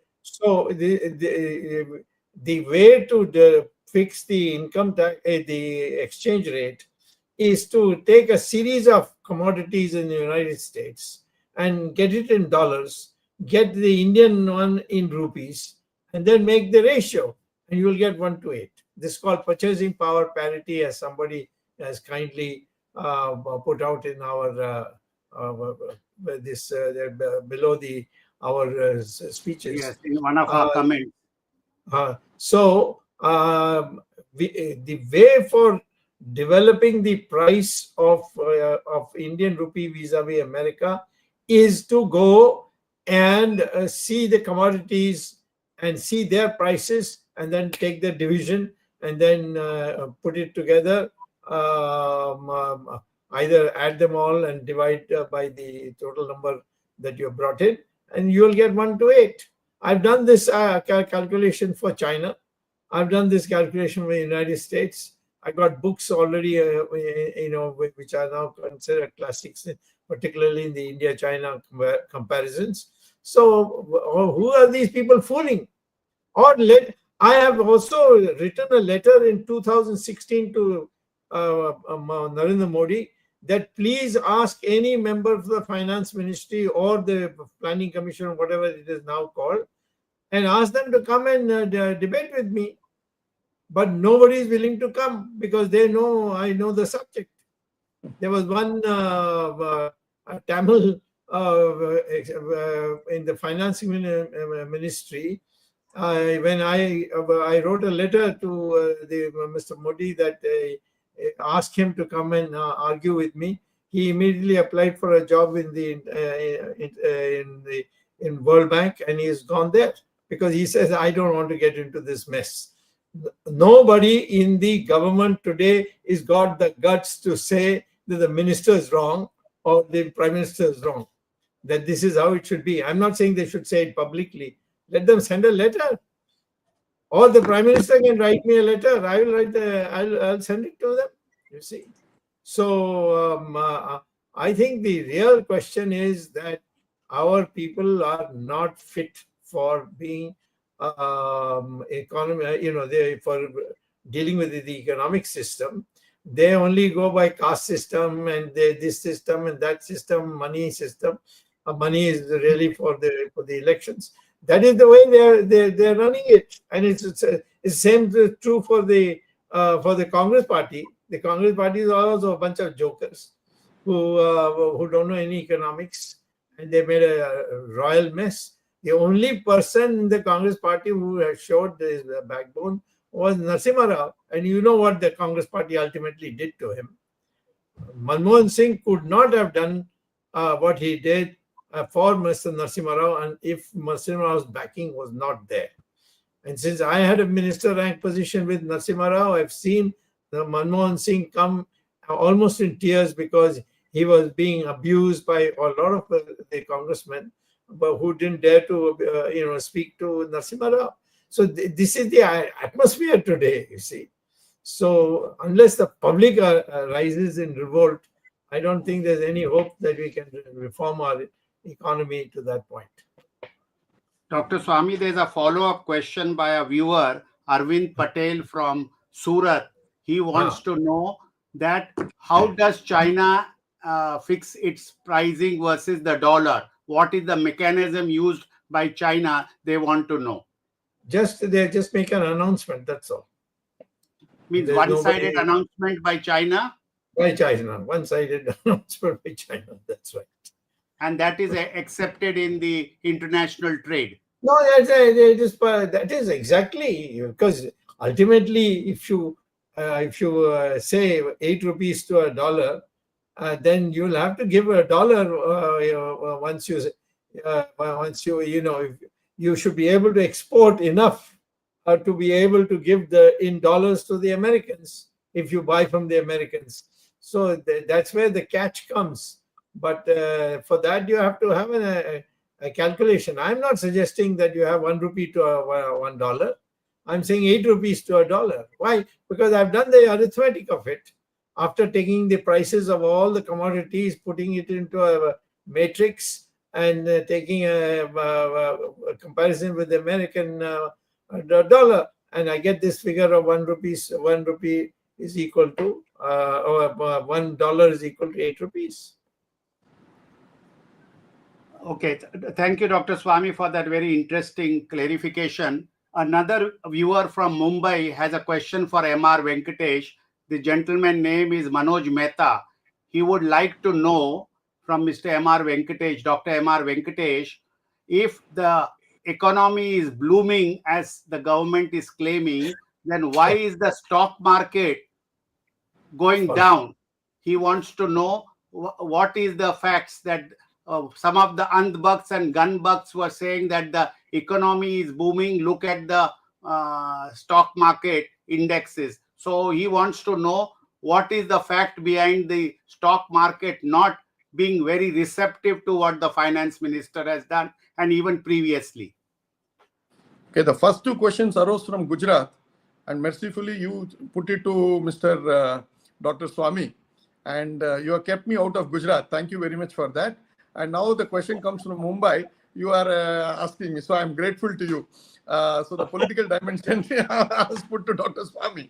way to fix the income tax, the exchange rate, is to take a series of commodities in the United States and get it in dollars, get the Indian one in rupees, and then make the ratio, and you will get 1 to 8. This is called purchasing power parity, as somebody has kindly put out in our below our speeches. Yes, in one of our comments. The way for developing the price of Indian rupee vis-a-vis America is to go and see the commodities and see their prices, and then take the division and then put it together, either add them all and divide by the total number that you have brought in, and you will get 1 to 8. I've done this calculation for China. I've done this calculation for the United States. I got books already, which are now considered classics, particularly in the India-China comparisons. So who are these people fooling? I have also written a letter in 2016 to Narendra Modi that please ask any member of the Finance Ministry or the Planning Commission, whatever it is now called, and ask them to come and debate with me. But nobody is willing to come because they know I know the subject. There was one Tamil in the Finance Ministry. When I wrote a letter to Mr. Modi that asked him to come and argue with me, he immediately applied for a job in World Bank, and he has gone there because he says, I don't want to get into this mess. Nobody in the government today has got the guts to say that the minister is wrong or the prime minister is wrong, that this is how it should be. I'm not saying they should say it publicly. Let them send a letter, or the prime minister can write me a letter. I will I'll send it to them. You see, so I think the real question is that our people are not fit for being economy. For dealing with the economic system. They only go by caste system and this system and that system, money system. Money is really for the elections. That is the way they're running it, and it's same true for the Congress party. The Congress party is also a bunch of jokers who don't know any economics, and they made a royal mess. The only person in the Congress party who has showed his backbone was Narasimha Rao, and you know what the Congress party ultimately did to him. Manmohan Singh could not have done what he did for Mr. Narasimha Rao, and if Narasimha Rao's backing was not there. And since I had a minister rank position with Narasimha Rao, I've seen the Manmohan Singh come almost in tears because he was being abused by a lot of the congressmen, but who didn't dare to speak to Narasimha Rao. So this is the atmosphere today, you see. So unless the public rises in revolt, I don't think there's any hope that we can reform our economy to that point. Dr. Swamy, there's a follow-up question by a viewer, Arvind Patel from Surat. He wants to know that how does China fix its pricing versus the dollar? What is the mechanism used by China? They want to know. They just make an announcement, that's all. Means one-sided announcement by China? By China, one-sided announcement by China, that's right. and that is accepted in the international trade. No, that is exactly, because ultimately, if you say 8 rupees to a dollar, then you'll have to give a dollar once you you should be able to export enough to be able to give in dollars to the Americans if you buy from the Americans. So that's where the catch comes. But for that, you have to have a calculation. I'm not suggesting that you have 1 rupee to $1. I'm saying 8 rupees to a dollar. Why? Because I've done the arithmetic of it. After taking the prices of all the commodities, putting it into a matrix, and taking a comparison with the American dollar, and I get this figure of 1 rupee is equal to, or $1 is equal to 8 rupees. Okay, thank you, Dr. Swamy, for that very interesting clarification. Another viewer from Mumbai has a question for M.R. Venkatesh. The gentleman name is Manoj Mehta. He would like to know from Mr. M.R. Venkatesh, Dr. M.R. Venkatesh, if the economy is blooming as the government is claiming, then why is the stock market going down? He wants to know what is the facts that some of the Andbucks and Gunbucks were saying that the economy is booming. Look at the stock market indexes. So he wants to know what is the fact behind the stock market not being very receptive to what the finance minister has done, and even previously. Okay, the first two questions arose from Gujarat, and mercifully you put it to Mr. Dr. Swamy, and you have kept me out of Gujarat. Thank you very much for that. And now the question comes from Mumbai. You are asking me, so I'm grateful to you. So the political dimension is put to Dr. Swamy.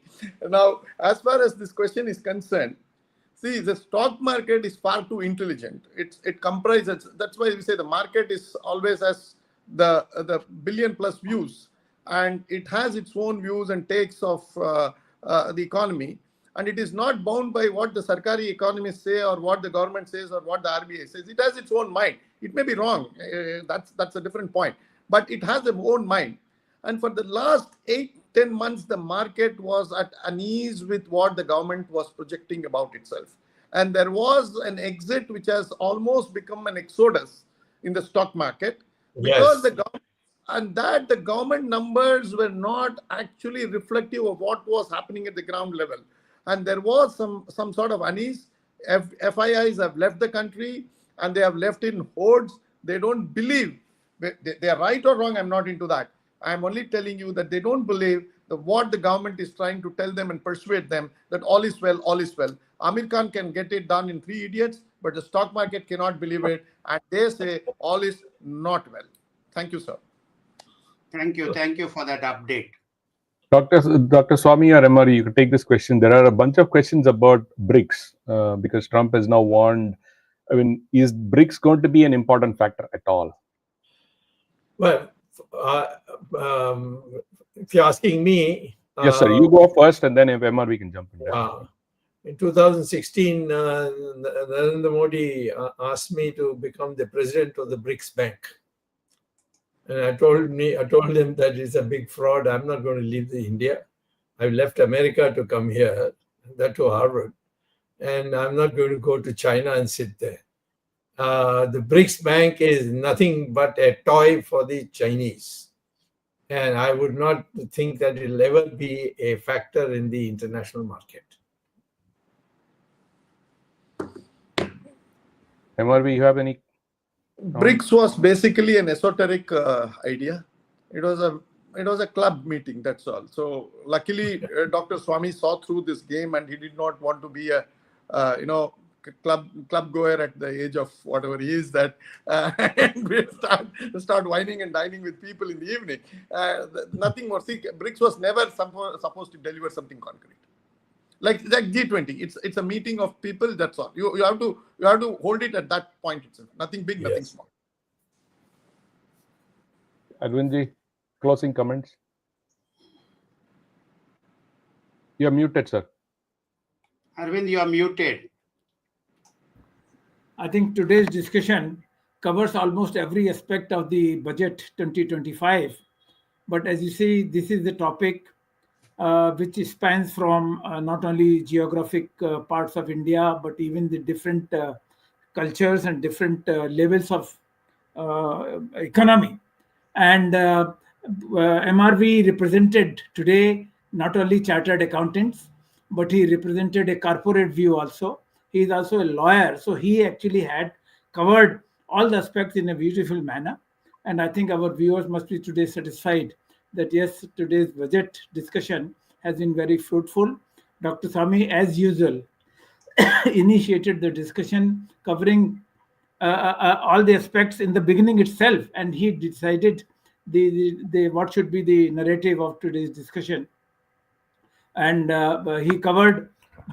Now, as far as this question is concerned, see, the stock market is far too intelligent. It comprises, that's why we say the market is always has the billion plus views, and it has its own views and takes of the economy. And it is not bound by what the Sarkari economists say or what the government says or what the RBI says. It has its own mind. It may be wrong. That's a different point. But it has its own mind. And for the last 8-10 months, the market was at unease with what the government was projecting about itself. And there was an exit which has almost become an exodus in the stock market, because the government numbers were not actually reflective of what was happening at the ground level. And there was some sort of unease. FIIs have left the country, and they have left in hordes. They don't believe, they are right or wrong, I'm not into that. I'm only telling you that they don't believe that what the government is trying to tell them and persuade them that all is well, all is well. Amir Khan can get it done in 3 idiots, but the stock market cannot believe it, and they say all is not well. Thank you, sir. Thank you for that update. Dr. Swamy or MR, you can take this question. There are a bunch of questions about BRICS because Trump has now warned. I mean, is BRICS going to be an important factor at all? Well, if you're asking me, yes, sir. You go first, and then if MR, we can jump in there. In 2016, Narendra Modi asked me to become the president of the BRICS Bank. And I told him that it's a big fraud. I'm not going to leave India. I've left America to come here, that to Harvard. And I'm not going to go to China and sit there. The BRICS Bank is nothing but a toy for the Chinese. And I would not think that it will ever be a factor in the international market. MRV, you have any? BRICS was basically an esoteric idea. It was a club meeting, that's all. So luckily, Dr. Swamy saw through this game, and he did not want to be a club goer at the age of whatever he is, that and start whining and dining with people in the evening. Nothing more. See, BRICS was never supposed to deliver something concrete. Like G20, it's a meeting of people. That's all. You have to hold it at that point itself. Nothing big, nothing small. Arvindji, closing comments. You are muted, sir. Arvind, you are muted. I think today's discussion covers almost every aspect of the budget 2025. But as you see, this is the topic which spans from not only geographic parts of India, but even the different cultures and different levels of economy. And MRV represented today not only chartered accountants, but he represented a corporate view also. He is also a lawyer, so he actually had covered all the aspects in a beautiful manner. And I think our viewers must be today satisfied that yes, today's budget discussion has been very fruitful. Dr. Swamy, as usual, initiated the discussion covering all the aspects in the beginning itself, and he decided the what should be the narrative of today's discussion. And he covered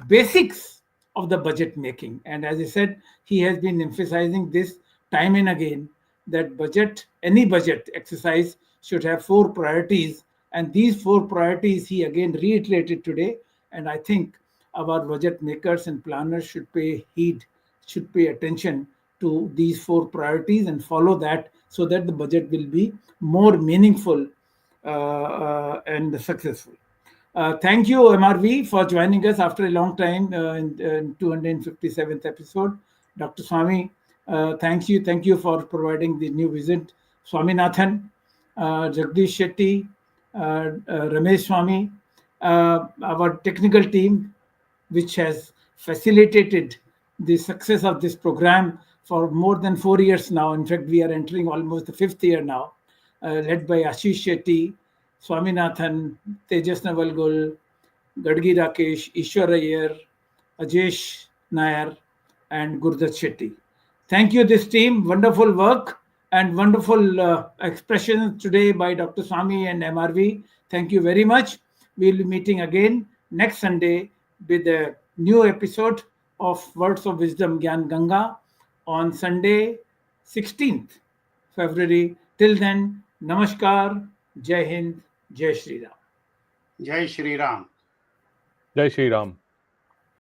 basics of the budget making. And as I said, he has been emphasizing this time and again that any budget exercise should have 4 priorities. And these 4 priorities he again reiterated today. And I think our budget makers and planners should pay attention to these 4 priorities and follow that, so that the budget will be more meaningful and successful. Thank you, MRV, for joining us after a long time in 257th episode. Dr. Swamy, thank you for providing the new visit. Swaminathan, Jagdish Shetty, Ramesh Swamy, our technical team, which has facilitated the success of this program for more than 4 years now. In fact, we are entering almost the 5th year now, led by Ashish Shetty, Swaminathan, Tejas Navalgul, Gadgi Rakesh, Ishwar Iyer, Ajesh Nair, and Gurdat Shetty. Thank you, this team. Wonderful work and wonderful expressions today by Dr. Swamy and MRV. Thank you very much. We'll be meeting again next Sunday with a new episode of Words of Wisdom Gyan Ganga on Sunday, 16th February. Till then, Namaskar, Jai Hind, Jai Shri Ram. Jai Shri Ram. Jai Shri Ram.